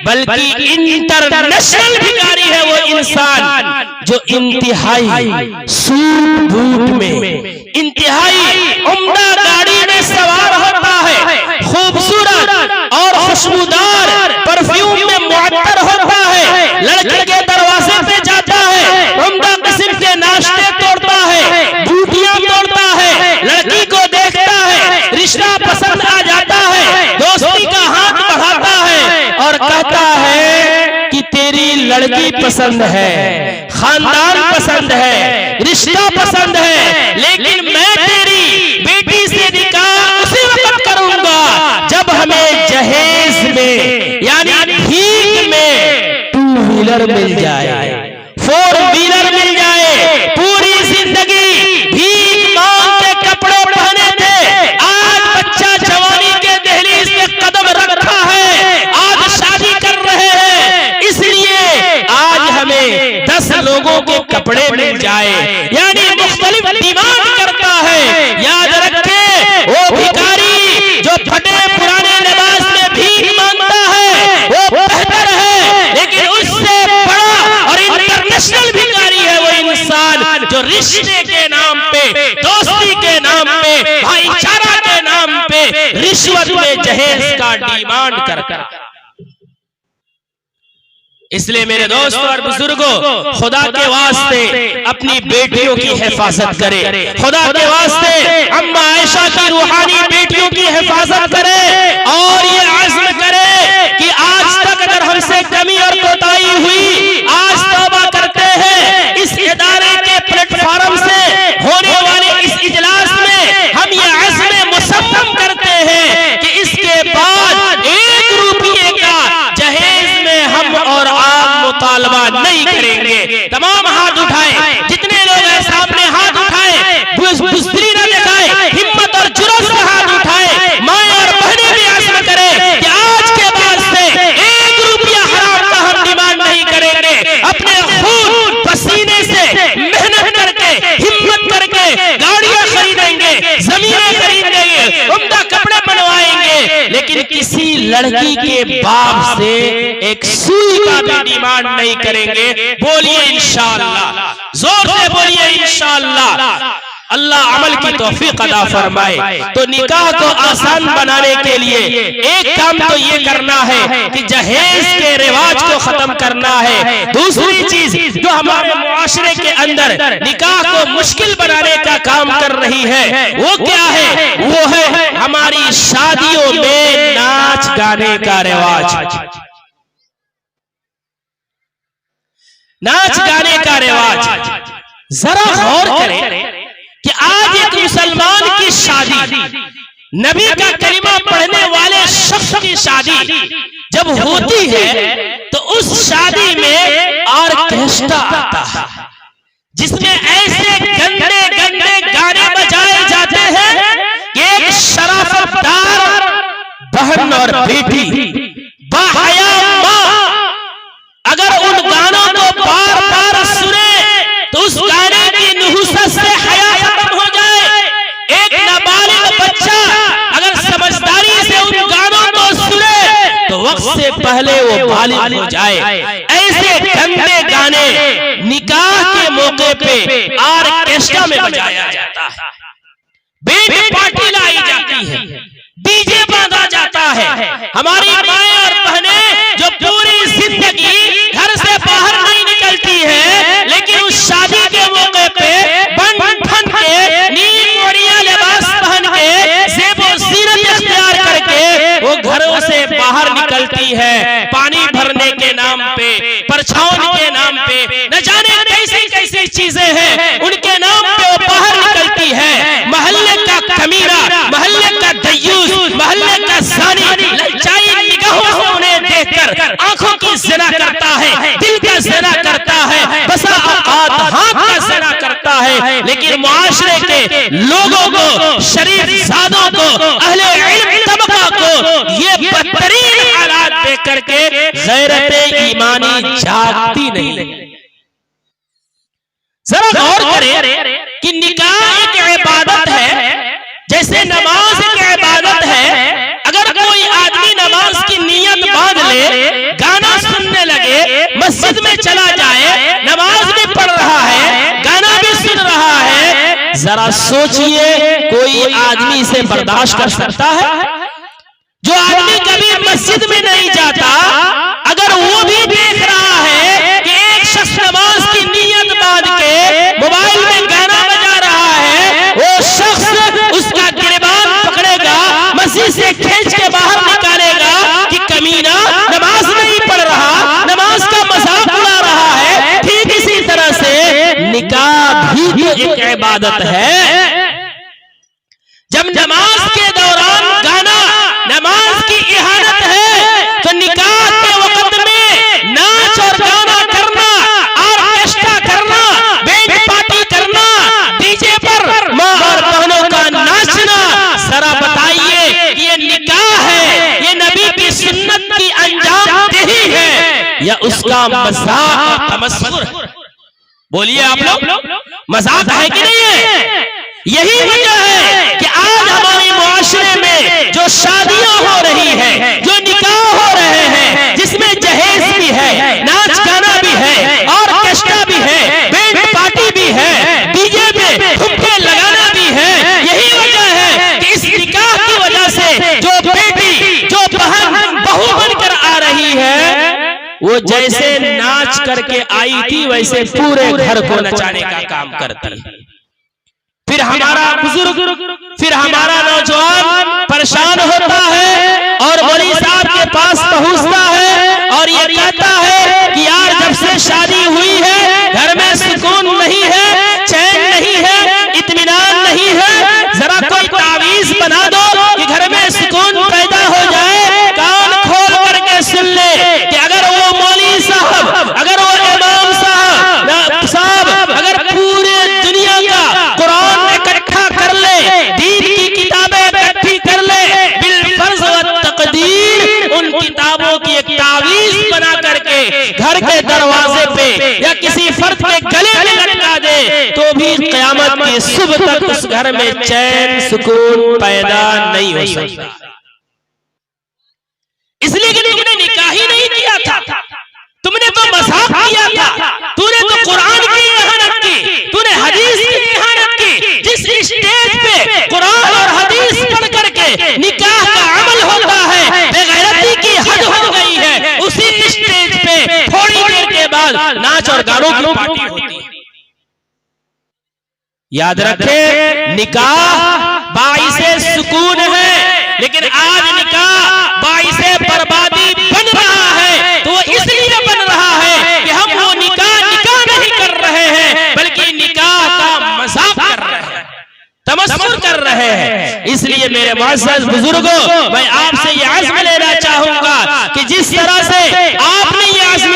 بلکہ انٹرنیشنل بھکاری ہے وہ انسان جو انتہائی سوٹ بوٹ میں، انتہائی عمدہ گاڑی میں سوار ہوتا ہے، خوبصورت اور خوشبودار پرفیوم میں معطر ہوتا ہے، لڑکی کے دروازے پہ جاتا ہے، عمدہ قسم کے ناشتے توڑتا ہے، بوٹیاں توڑتا ہے، لڑکی کو دیکھتا ہے، رشتہ پسند آ جاتا ہے، دوستی کا ہاتھ بڑھاتا ہے اور کہتا ہے کہ تیری لڑکی پسند ہے، خاندان پسند ہے، رشتہ پسند ہے، لیکن میں تیری بیٹی سے نکاح اسی وقت کروں گا جب ہمیں جہیز میں یعنی بھیک میں 2 ویلر مل جائے، 4 ویلر مل جائے۔ پوری زندگی بھیک مانگ کے کپڑے پہنے تھے، آج بچہ جوانی کے دہلیز میں قدم رکھا ہے، آج شادی کر رہے ہیں، اس لیے آج ہمیں 10 لوگوں کے کپڑے مل جائے، یعنی مختلف ڈیمانڈ کرتا ہے۔ یاد رکھیں وہ بھکاری جو پھٹے پرانے لباس میں بھیک مانگتا ہے وہ بہتر ہے، لیکن اس سے بڑا اور انٹرنیشنل بھکاری ہے وہ انسان جو رشتے کے نام پہ، دوستی کے نام پہ، بھائی چارہ کے نام پہ رشوت میں جہیز کا ڈیمانڈ کرتا ہے۔ اس لیے میرے دوستوں اور بزرگوں، خدا کے واسطے اپنی بیٹیوں کی حفاظت کرے، خدا کے واسطے اما عائشہ کی روحانی بیٹیوں کی حفاظت کرے اور یہ عزم کرے کہ آج تک اگر ہم سے کمی اور کوتاہی ہوئی، آج توبہ کرتے ہیں، اس ادارے کے پلیٹ فارم سے ہونے والے اس اجلاس میں ہم یہ عزم مصمم کرتے ہیں کہ اس کے بعد 1 روپیے کا جہیز میں ہم اور مطالبہ نہیں کریں گے۔ تمام ہاتھ اٹھائیں، جتنے لوگ ہیں سامنے ہاتھ اٹھائیں، بزدلی نہ دکھائیں، ہمت اور جرأت سے ہاتھ اٹھائیں، مائیں اور بہنیں بھی عزم کریں کہ آج کے بعد سے 1 روپیہ حرام کا ہم ڈیمانڈ نہیں کریں گے، اپنے خون پسینے سے محنت کر کے، ہمت کر کے گاڑیاں خریدیں گے، زمینیں خریدیں گے، عمدہ کپڑے بنوائیں گے، لیکن کسی لڑکی کے باپ سے 1 سوئی کا بھی ڈیمانڈ نہیں کریں گے۔ بولیے انشاءاللہ، زور سے بولیے انشاءاللہ۔ اللہ عمل کی توفیق عطا فرمائے۔ تو نکاح کو آسان بنانے کے لیے ایک کام تو یہ کرنا ہے کہ جہیز کے رواج کو ختم کرنا ہے۔ دوسری چیز جو ہمارے معاشرے کے اندر نکاح کو مشکل بنانے کا کام کر رہی ہے وہ کیا ہے؟ وہ ہے ہماری شادیوں میں ناچ گانے کا رواج، ناچ گانے کا رواج۔ ذرا غور کریں کہ آج ایک مسلمان کی شادی، نبی کا کلمہ پڑھنے والے شخص کی شادی جب ہوتی ہے تو اس شادی میں آرکیسٹرا آتا ہے جس میں ایسے گندے گندے گانے بجائے جاتے ہیں کہ ایک شرافت دار بہن اور بیٹی باحیا ماں اگر ان گانوں کو بار بار سنے تو اس گانے کی نحوست سے حیا ختم ہو جائے. ایک نابالغ بچہ اگر سمجھداری سے ان گانوں کو سنے تو وقت سے پہلے وہ بالغ ہو جائے. ایسے گندے گانے نکاح کے موقع پہ آرکیسٹرا میں بجایا جاتا ہے, بینڈ پارٹی لائی جاتی ہے, ڈی جے باندھا جاتا ہے. ہماری مائیں اور بہنیں جو پوری زندگی گھر سے باہر نہیں نکلتی ہے لیکن اس شادی کے موقع پہ بن ٹھن کے نیم اوڑیا لباس پہن کے زیب و زینت اختیار کر کے وہ گھروں سے باہر نکلتی ہے, پانی بھرنے کے نام پہ, پرچھاؤں کے نام پہ, نہ جانے کیسی کیسی چیزیں ہیں ان کے نام پہ وہ باہر نکلتی ہے. محلے کا کمینہ, محلے کا دیوس, محلے کا زانی لچائی نگاہوں سے انہیں دیکھ کر آنکھوں کی زنا کرتا ہے, دل کا زنا کرتا ہے, بسا اوقات ہاتھ کا زنا کرتا ہے. لیکن معاشرے کے لوگوں کو, شریف زادوں کو, اہل علم طبقہ کو یہ بدترین حالات دیکھ کر کے غیرت ایمانی جاگتی نہیں. ذرا غور کریں کہ نکاح ایک عبادت ہے جیسے نماز ایک عبادت ہے. اگر کوئی آدمی نماز کی نیت باندھ لے, گانا سننے لگے, مسجد میں چلا جائے, نماز بھی پڑھ رہا ہے, گانا بھی سن رہا ہے, ذرا سوچئے کوئی آدمی اسے برداشت کر سکتا ہے؟ جو آدمی کبھی مسجد میں نہیں جاتا اگر وہ بھی دیکھ رہا ہے کہ ایک شخص نماز کی نیت باندھ کے موبائل میں گانا بجا رہا ہے, وہ شخص اس کا گریبان پکڑے گا, مسجد سے کھینچ کے باہر نکالے گا کہ کمینہ نماز نہیں پڑھ رہا, نماز کا مذاق اڑا رہا ہے. ٹھیک اسی طرح سے نکاح بھی تو ایک عبادت ہے. جب نماز کے دوران گانا نماز کی اہانت ہے تو نکاح کے وقت میں ناچ اور گانا کرنا, آرکیسٹرا کرنا, بینڈ پارٹی کرنا, ڈی جے پر ماں اور بہنوں کا ناچنا, ذرا بتائیے یہ نکاح ہے, یہ نبی کی سنت کی انجام دہی ہے یا اس کا مذاق اور تمسخر؟ بولیے آپ لوگ, مذاق ہے کہ نہیں ہے؟ یہی وجہ ہے کہ آج ہمارے معاشرے میں جو شادیاں ہو رہی ہیں, جو نکاح ہو رہے ہیں, جس میں جہیز بھی ہے, ناچ گانا بھی ہے, آرکیسٹرا بھی ہے, بینڈ پارٹی بھی ہے, ڈی جے پہ ٹھمکے لگانا بھی ہے, یہی وجہ ہے کہ اس نکاح کی وجہ سے جو بیٹی, جو بہن بہو بن کر آ رہی ہے وہ جیسے ناچ کر کے آئی تھی ویسے پورے گھر کو نچانے کا کام کرتی ہے. پھر ہمارا بزرگ, پھر ہمارا نوجوان پریشان ہوتا ہے اور مولوی صاحب کے پاس پہنچتا ہے اور یہ کہتا ہے کہ یار جب سے شادی ہوئی ہے گھر میں سکون نہیں ہے, چین نہیں ہے, اطمینان نہیں ہے, ذرا کوئی تعویذ بنا دو کہ گھر میں سکون پیدا ہو جائے. کان کھول کر کے سن لے کہ اگر وہ مولوی صاحب, اگر وہ امام صاحب اگر پورے دنیا کا قرآن اکٹھا کر لے, دین کی کتابیں اکٹھی کر لے, بالفرض و تقدیر ان کتابوں کی ایک تعویذ بنا کر کے گھر کے دروازے پہ یا کسی فرد کے گلے میں لٹکا دے تو بھی قیامت کی صبح تک اس گھر میں چین سکون پیدا نہیں ہو سکتا. اس لیے کہ تم نے نکاح ہی نہیں کیا تھا, تم نے تو مذاق کیا تھا, تو نے تو قرآن کی اہانت کی, تو نے حدیث کی اہانت کی. جس اسٹیج پہ قرآن اور حدیث پڑھ کر کے نکاح کا عمل ہوتا ہے بے غیرتی کی حد ہو گئی ہے, اسی اسٹیج پہ تھوڑی دیر کے بعد ناچ اور گانوں کی پارٹی ہوتی ہے. یاد رکھیں نکاح باعث سکون ہے لیکن آج نکاح باعث بربادی بن رہا ہے. تو اس لیے بن رہا ہے کہ ہم وہ نکاح نہیں کر رہے ہیں بلکہ نکاح کا مذاق کر رہے ہیں, تمسخر کر رہے ہیں. اس لیے میرے معزز بزرگوں میں آپ سے یہ عزم لینا چاہوں گا کہ جس طرح سے آپ نے یہ عزم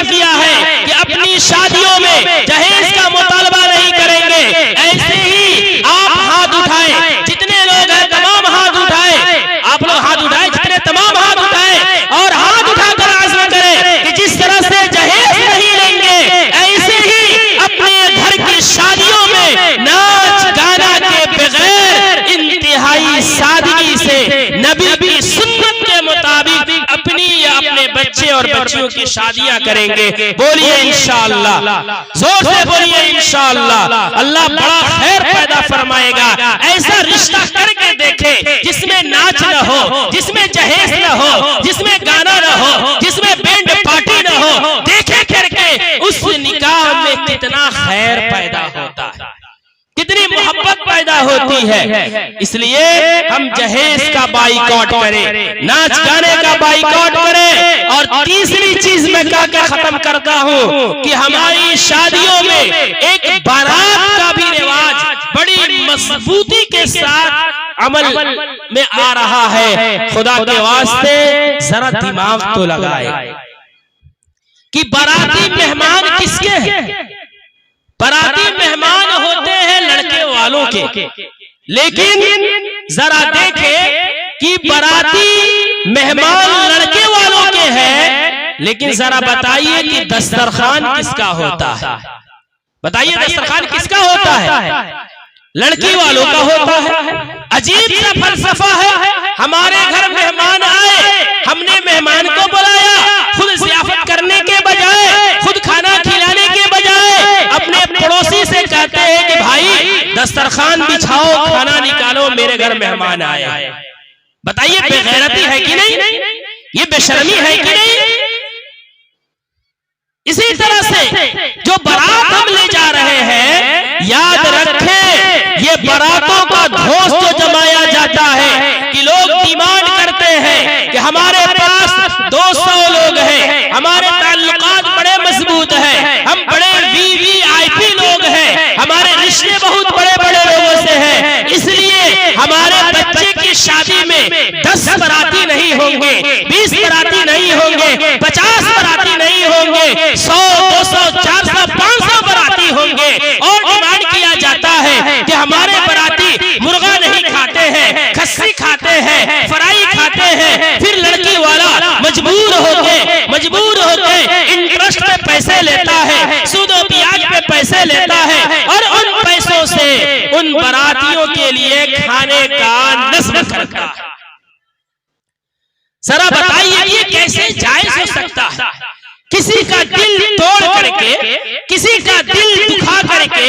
اپنے بچے اور بچیوں کی شادیاں کریں گے. بولیے انشاءاللہ, زور سے بولیے انشاءاللہ. اللہ بڑا خیر پیدا فرمائے گا. ایسا رشتہ کر کے دیکھے جس میں ناچ نہ ہو, جس میں جہیز نہ ہو, جس میں گانا نہ ہو, جس میں بینڈ پارٹی نہ ہو. دیکھے کر کے اس نکاح میں کتنا خیر پیدا ہوتا ہے, کتنی محبت پیدا ہوتی ہے. اس لیے ہم جہیز کا بائیکاٹ کریں, ناچ گانے کا بائیکاٹ کریں. اور تیسری چیز میں کہہ کے ختم کرتا ہوں کہ ہماری شادیوں میں ایک بارات کا بھی رواج بڑی مضبوطی کے ساتھ عمل میں آ رہا ہے. خدا کے واسطے ذرا دماغ تو لگائے کہ باراتی مہمان کس کے ہیں. باراتی مہمان ہوتے ہیں لڑکے والوں کے, لیکن ذرا دیکھیں کہ باراتی مہمان لڑکے والوں کے ہیں, لیکن ذرا بتائیے کہ دسترخوان کس کا ہوتا ہے. بتائیے دسترخوان کس کا ہوتا ہے؟ لڑکی والوں کا ہوتا ہے. عجیب سا فلسفہ ہے. ہمارے گھر مہمان آئے, ہم نے مہمان کو بلایا, خود ضیافت کرنے کے بجائے, خود کھانا کھلانے کے بجائے اپنے پڑوسی سے کہتے ہیں کہ بھائی دسترخوان بچھاؤ, کھانا نکالو, میرے گھر مہمان آئے. بتائیے بے غیرتی ہے کہ نہیں؟ یہ بے شرمی ہے کہ نہیں؟ اسی طرح سے جو بارات ہم لے جا رہے ہیں, یاد رکھیں یہ باراتوں کا دھوس جو جمایا جاتا ہے کہ لوگ ڈیمانڈ کرتے ہیں کہ ہمارے پاس 200 لوگ ہیں, ہمارے تعلقات بڑے مضبوط ہیں, ہم بڑے VIP لوگ ہیں, ہمارے رشتے بہت بڑے بڑے لوگوں سے ہیں, اس لیے ہمارے بچے کی شادی میں 10 باراتی نہیں ہوں گے, 20 باراتی نہیں ہوں گے, 50 باراتی نہیں ہوں گے, 100 200 400 500 باراتی ہوں گے. اور ڈیمانڈ کیا جاتا ہے کہ ہمارے باراتی مرغا نہیں کھاتے ہیں, کھسی کھاتے ہیں, فرائی کھاتے ہیں. پھر لڑکی والا مجبور ہو کے انٹرسٹ پہ پیسے لیتا ہے, سود و بیاج پہ پیسے لیتا ہے, اور ان پیسوں سے ان براتیوں کے لیے کھانے کا نصب کرتا ہے. ذرا بتائیے یہ کیسے جائز ہو سکتا ہے؟ کسی کا دل توڑ کر کے, کسی کا دل دکھا کر کے,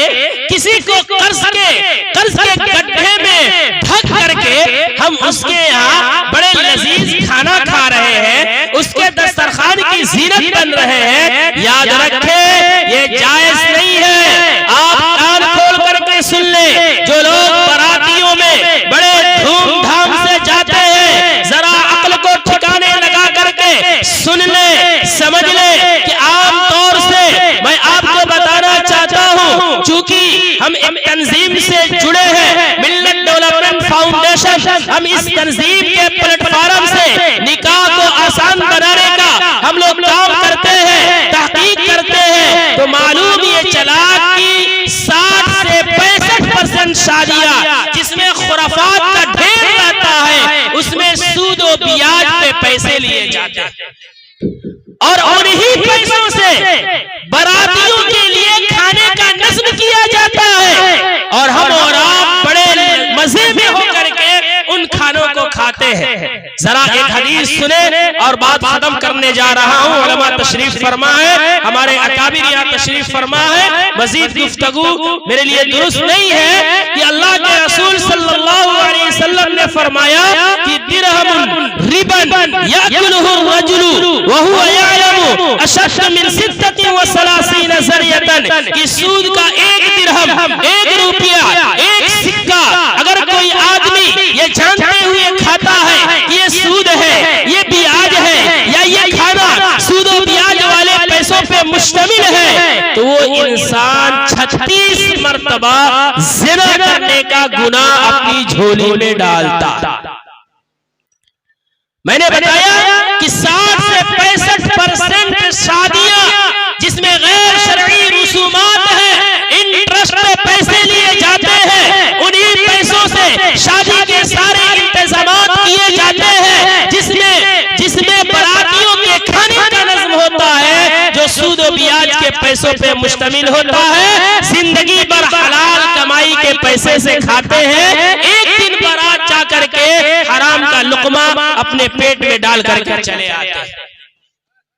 کسی کو قرض کے گڈھے میں ڈھک کر کے ہم اس کے یہاں بڑے لذیذ کھانا کھا رہے ہیں, اس کے دسترخوان کی زینت بن رہے ہیں. یاد رکھیں یہ جائز نہیں ہے. آپ کان کھول کر کے سن لیں, جو لوگ براتیوں میں بڑے دھوم دھام سے جاتے ہیں, ذرا عقل کو ٹھکانے لگا کر کے سن لیں, سمجھ لیں کہ عام طور سے میں آپ کو بتانا چاہتا ہوں, چونکہ ہم ایک تنظیم سے جڑے ہیں, ملت ڈیولپمنٹ فاؤنڈیشن, ہم اس تنظیم کے پلیٹ فارم سے نکاح کو آسان بنانے کا ہم لوگ کام کرتے ہیں, تحقیق کرتے ہیں, تو معلوم یہ چلا کہ 60 سے 65% شادیاں جس میں خرافات کا ڈھیر رہتا ہے, اس میں سود و بیاج پہ پیسے لیے جاتے ہیں, اور انہی پیسوں سے براتیوں کے لیے کھانے کا نصب کیا جاتا ہے, اور ہم اور آپ بڑے مزے میں ہو کر کے ان کھانوں کو کھاتے ہیں. ذرا ایک حدیث سنیں اور بات ختم کرنے جا رہا ہوں. علماء تشریف فرما ہے, ہمارے اکابر یہاں تشریف فرما ہے. مزید گفتگو میرے لیے درست نہیں ہے کہ اللہ کے رسول صلی اللہ علیہ وسلم نے فرمایا کہ درہم ربن یاکلہ الرجل وہو یعلم اشد من 36 زریۃ, کہ سود کا 1 درہم, 1 روپیہ, 1 سکہ اگر کوئی آدمی یہ جانتے ہوئے کھاتا ہے کہ یہ سود ہے, یہ بیاج ہے, یا یہ کھانا سود و بیاج والے پیسوں پہ مشتمل ہے, تو وہ انسان 36 مرتبہ زنا کرنے کا گناہ اپنی جھولی میں ڈالتا. میں نے بتایا کہ 60 سے 65% شادیاں جس میں غیر شرعی رسومات ہیں, انٹرسٹ پہ پیسے لیے جاتے ہیں, انہی پیسوں سے شادی کے سارے انتظامات کیے جاتے ہیں, جس میں براتیوں کے کھانے کا نظم ہوتا ہے جو سود و بیاج کے پیسوں پہ مشتمل ہوتا ہے. زندگی بھر حلال کمائی کے پیسے سے کھاتے ہیں, ایک دن بارات جا کر کے حرام کا لقمہ اپنے پیٹ میں ڈال کر کے چلے آتے ہیں.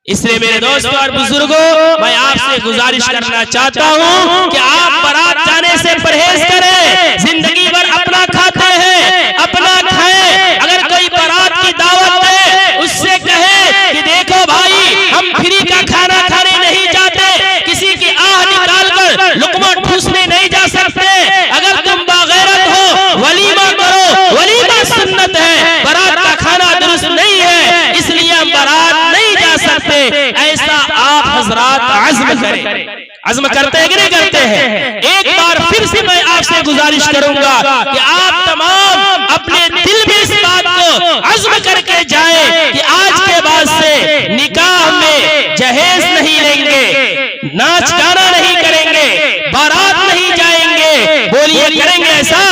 اس لیے میرے دوستوں اور بزرگوں، میں آپ سے گزارش کرنا چاہتا ہوں کہ آپ بارات جانے سے پرہیز کریں۔ زندگی بھر اپنا کھاتے ہیں، اپنا کھائیں۔ اگر کوئی بارات کی دعوت دے، اس سے کہے کہ دیکھو بھائی، ہم فری کا کھانا کھانے نہیں جاتے، کسی کی آہ نکال کر لقمہ ٹھوسنے نہیں جا سکتے۔ اگر تم باغیرت ہو، ولیمہ کرو، ولیمہ سنت ہے، بارات کا کھانا درست نہیں ہے، اس لیے ہم بارات نہیں جا سکتے۔ ایسا آپ حضرات عزم کریں۔ عزم کرتے ہیں کہ نہیں کرتے ہیں؟ ایک بار پھر سے میں آپ سے گزارش کروں گا کہ آپ تمام اپنے دل میں اس بات کو عزم کر کے جائیں کہ آج کے بعد سے نکاح میں جہیز نہیں لیں گے، ناچ گانا نہیں کریں گے، بارات نہیں جائیں گے۔ بولیے کریں گے ایسا؟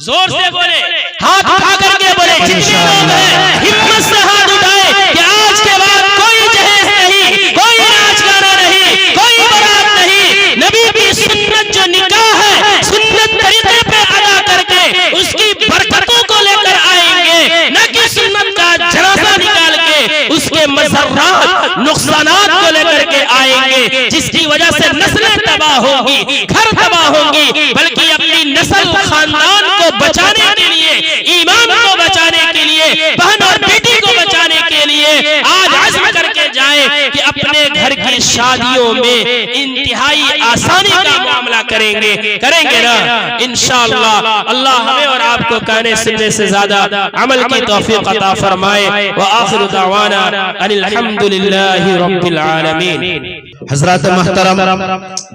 زور سے بولے، ہاتھ اٹھا کر کے بولے، جتنے لوگ ہیں ہمت سے ہاتھ اٹھائے کہ آج کے بعد کوئی جہیز نہیں، کوئی ناچ گانا نہیں، کوئی بارات نہیں۔ نبی کی سنت جو نکاح ہے، سنت طریقے پہ ادا کر کے اس کی برکتوں کو لے کر آئیں گے، نہ کہ سنت کا جنازہ نکال کے اس کے مضرات نقصانات کو لے کر کے آئیں گے، جس کی وجہ سے نسلیں تباہ ہوں گی، گھر تباہ ہوں گی۔ بلکہ اپنی نسل خاندان کو بچانے کے لیے، ایمان کو بچانے کے لیے، بہن اور بیٹی کو بچانے کے لیے آج عزم کر کے جائیں کہ اپنے گھر کی شادیوں میں انتہائی آسانی کا معاملہ کریں گے نا انشاءاللہ۔ اللہ ہمیں اور آپ کو کہنے سننے سے زیادہ عمل کی توفیق عطا فرمائے۔ وآخر دعوانا ان الحمدللہ رب العالمین۔ حضرات محترم،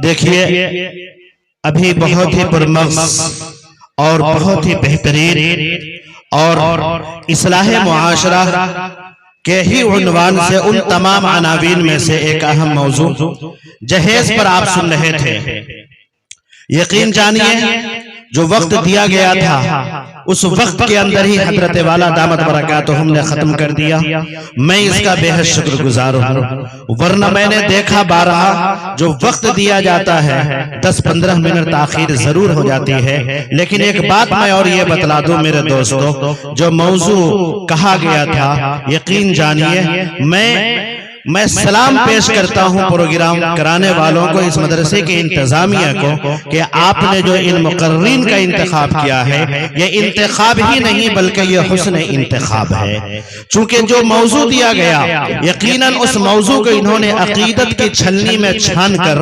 دیکھیے ابھی بہت ہی پرمغز اور بہت ہی بہترین اور اصلاح معاشرہ کے ہی عنوان سے ان تمام عناوین میں سے ایک اہم موضوع جہیز پر آپ سن رہے تھے۔ یقین جانیے جو وقت دیا گیا تھا اس وقت کے اندر ہی حضرت والا دامت برکاتہم نے ختم کر دیا۔ میں اس کا بے حد شکر گزار ہوں، ورنہ میں نے دیکھا بارہا جو وقت دیا جاتا ہے 10-15 منٹ تاخیر ضرور ہو جاتی ہے۔ لیکن ایک بات میں اور یہ بتلا دوں میرے دوستو، جو موضوع کہا گیا تھا یقین جانیے میں سلام پیش کرتا ہوں پروگرام کرانے والوں کو، اس مدرسے کے انتظامیہ کو، کہ آپ نے جو ان مقررین کا انتخاب کیا ہے یہ انتخاب ہی نہیں بلکہ یہ حسن انتخاب ہے۔ چونکہ جو موضوع دیا گیا یقیناً اس موضوع کو انہوں نے عقیدت کی چھلنی میں چھان کر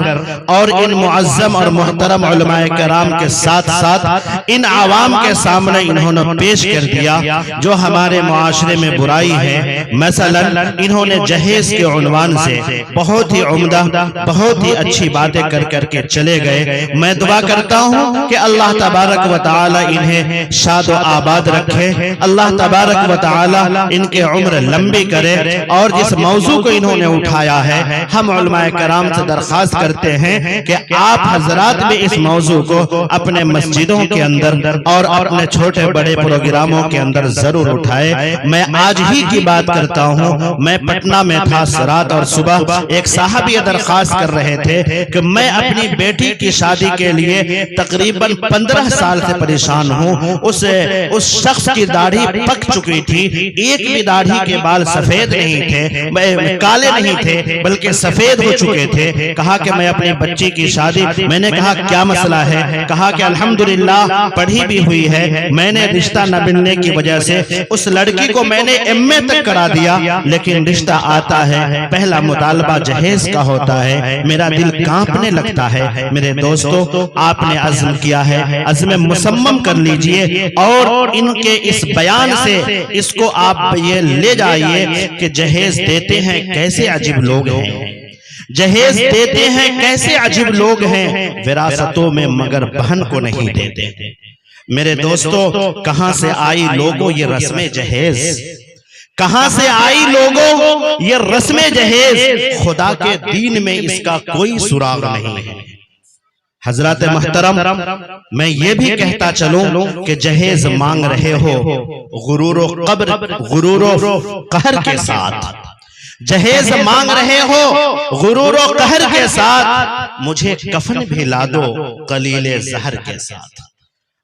اور ان معظم اور محترم علماء کرام کے ساتھ ساتھ ان عوام کے سامنے انہوں نے پیش کر دیا جو ہمارے معاشرے میں برائی ہے۔ مثلا انہوں نے جہیز کے عنوان سے بہت ہی عمدہ بہت ہی اچھی باتیں کر کے چلے گئے۔ میں دعا کرتا ہوں کہ اللہ تبارک و تعالی انہیں شاد و آباد رکھے، اللہ تبارک و تعالی ان کے عمر لمبی کرے، اور جس موضوع کو انہوں نے اٹھایا ہے ہم علماء کرام سے درخواست کرتے ہیں کہ آپ حضرات بھی اس موضوع کو اپنے مسجدوں کے اندر اور اپنے چھوٹے بڑے پروگراموں کے اندر ضرور اٹھائے۔ میں آج ہی کی بات کرتا ہوں، میں پٹنہ میں تھا رات اور صبح ایک صاحب یہ درخواست کر رہے تھے کہ میں اپنی بیٹی کی شادی کے لیے تقریباً 15 سال سے پریشان ہوں۔ اس شخص کی داڑھی پک چکی تھی، ایک بھی داڑھی کے بال سفید نہیں تھے، کالے نہیں تھے بلکہ سفید ہو چکے تھے۔ کہا کہ میں اپنی بچی کی شادی، میں نے کہا کیا مسئلہ ہے؟ کہا کہ الحمدللہ پڑھی بھی ہوئی ہے، میں نے رشتہ نہ ملنے کی وجہ سے اس لڑکی کو میں نے ایم اے تک کرا دیا، لیکن رشتہ آتا ہے پہلا مطالبہ جہیز کا ہوتا ہے، میرا دل کانپنے لگتا ہے۔ میرے دوستو آپ نے عزم کیا ہے، عزم مصمم کر لیجئے اور ان کے اس بیان سے اس کو آپ یہ لے جائیے کہ جہیز دیتے ہیں کیسے عجیب لوگ ہیں، جہیز دیتے ہیں کیسے عجیب لوگ ہیں، وراثتوں میں مگر بہن کو نہیں دیتے۔ میرے دوستو کہاں سے آئی لوگوں یہ رسم جہیز، کہاں سے آئی لوگوں یہ رسم جہیز؟ خدا کے دین میں اس کا کوئی سراغ نہیں ہے۔ حضرات محترم میں یہ بھی کہتا چلوں کہ جہیز مانگ رہے ہو غرور و قہر کے ساتھ، جہیز مانگ رہے ہو غرور و قہر کے ساتھ، مجھے کفن بھی لا دو قلیل زہر کے ساتھ۔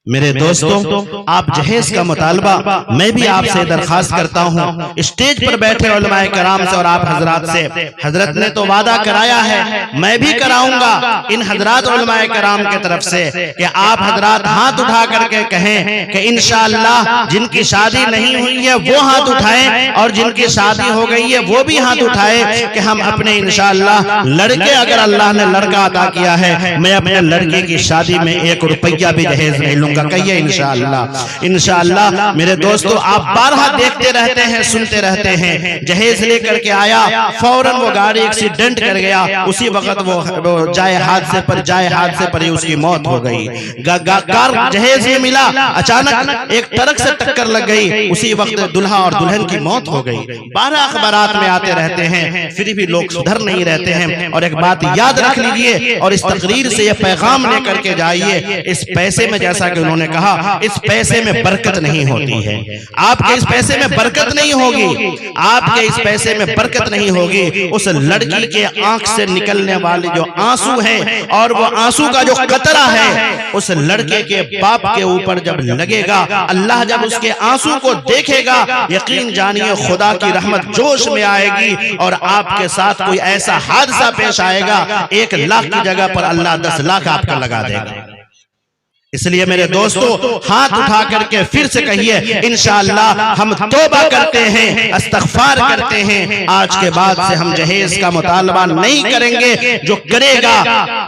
میرے دوستوں، آپ جہیز کا مطالبہ میں بھی آپ سے درخواست کرتا ہوں، اسٹیج پر بیٹھے علماء کرام سے اور آپ حضرات سے، حضرت نے تو وعدہ کرایا ہے، میں بھی کراؤں گا ان حضرات علماء کرام کے طرف سے کہ آپ حضرات ہاتھ اٹھا کر کے کہیں کہ انشاءاللہ جن کی شادی نہیں ہوئی ہے وہ ہاتھ اٹھائیں، اور جن کی شادی ہو گئی ہے وہ بھی ہاتھ اٹھائیں کہ ہم اپنے انشاءاللہ لڑکے، اگر اللہ نے لڑکا عطا کیا ہے، میں اپنے لڑکے کی شادی میں 1 روپیہ بھی جہیز نہیں لوں گا، کہیے انشاءاللہ۔ انشاءاللہ میرے دوستو، آپ بارہا دیکھتے رہتے ہیں، سنتے رہتے ہیں، جہیز لے کر کے آیا، فوراً وہ گاڑی ایکسیڈنٹ کر گیا، اسی وقت وہ جائے حادثے پر ہی اس کی موت ہو گئی۔ کار جہیز میں ملا، اچانک ایک ٹرک سے ٹکر لگ گئی، اسی وقت دلہا اور دلہن کی موت ہو گئی۔ 12 اخبارات میں آتے رہتے ہیں، پھر بھی لوگ سدھر نہیں رہتے ہیں۔ اور ایک بات یاد رکھ لیجئے اور اس تقریر سے یہ پیغام لے کر کے جائیے، اس پیسے میں، جیسا کہ انہوں نے کہا، اس پیسے میں برکت نہیں ہوتی ہے۔ آپ کے اس پیسے میں برکت نہیں ہوگی، آپ کے اس پیسے میں برکت نہیں ہوگی۔ اس لڑکی کے آنکھ سے نکلنے والے جو آنسو ہیں، اور وہ آنسو کا جو قطرہ ہے، اس لڑکے کے باپ کے اوپر جب لگے گا، اللہ جب اس کے آنسو کو دیکھے گا، یقین جانیے خدا کی رحمت جوش میں آئے گی، اور آپ کے ساتھ کوئی ایسا حادثہ پیش آئے گا، 1 لاکھ کی جگہ پر اللہ 10 لاکھ آپ کا لگا دے گا۔ اس لیے میرے دوستو، ہاتھ اٹھا کر کے پھر سے کہیے انشاءاللہ ہم توبہ کرتے ہیں، استغفار کرتے ہیں، آج کے بعد سے ہم جہیز کا مطالبہ نہیں کریں گے۔ جو کرے گا،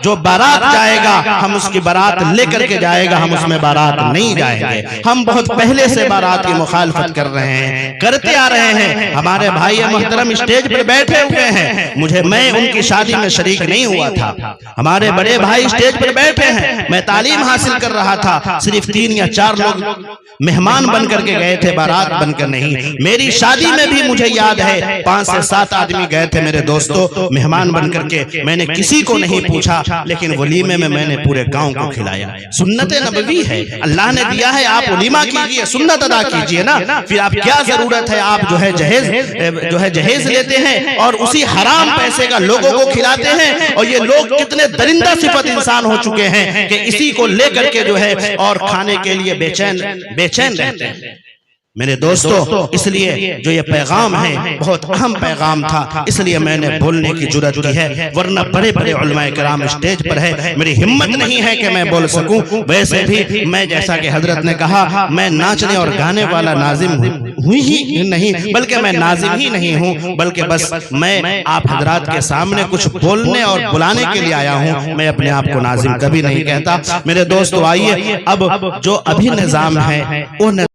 جو بارات جائے گا، ہم اس کی بارات لے کر کے جائے گا، ہم اس میں بارات نہیں جائیں گے۔ ہم بہت پہلے سے بارات کی مخالفت کر رہے ہیں، کرتے آ رہے ہیں۔ ہمارے بھائی محترم اسٹیج پر بیٹھے ہوئے ہیں، میں ان کی شادی میں شریک نہیں ہوا تھا۔ ہمارے بڑے بھائی اسٹیج پر بیٹھے ہیں، میں تعلیم حاصل کر رہا تھا، صرف 3 یا 4 لوگ مہمان بن کر کے گئے تھے، بارات بن کر نہیں۔ میری شادی میں بھی مجھے یاد ہے 5 سے 7 آدمی گئے تھے میرے دوستو، مہمان بن کر کے۔ میں نے کسی کو نہیں پوچھا، لیکن ولیمے میں نے پورے گاؤں کو کھلایا۔ سنت نبوی ہے، اللہ نے دیا ہے، آپ ولیمہ کیجئے، سنت ادا کیجئے نا۔ پھر آپ کیا ضرورت ہے، آپ جو ہے جہیز لیتے ہیں اور اسی حرام پیسے کا لوگوں کو کھلاتے ہیں۔ اور یہ لوگ کتنے درندہ صفت انسان ہو چکے ہیں کہ اسی کو لے کر کے جو ہے اور کھانے کے لیے بے چین رہتے ہیں۔ میرے دوستو، اس لیے جو یہ پیغام ہے بہت اہم پیغام تھا، اس لیے میں نے بولنے کی جرات کی ہے، ورنہ بڑے بڑے علماء کرام اسٹیج پر ہے، میری ہمت نہیں ہے کہ میں بول سکوں۔ ویسے بھی میں، جیسا کہ حضرت نے کہا، میں ناچنے اور گانے والا ناظم ہوئی ہی نہیں، بلکہ میں ناظم ہی نہیں ہوں، بلکہ بس میں آپ حضرات کے سامنے کچھ بولنے اور بلانے کے لیے آیا ہوں۔ میں اپنے آپ کو ناظم کبھی نہیں کہتا۔ میرے دوستو، آئیے اب جو ابھی نظام ہے وہ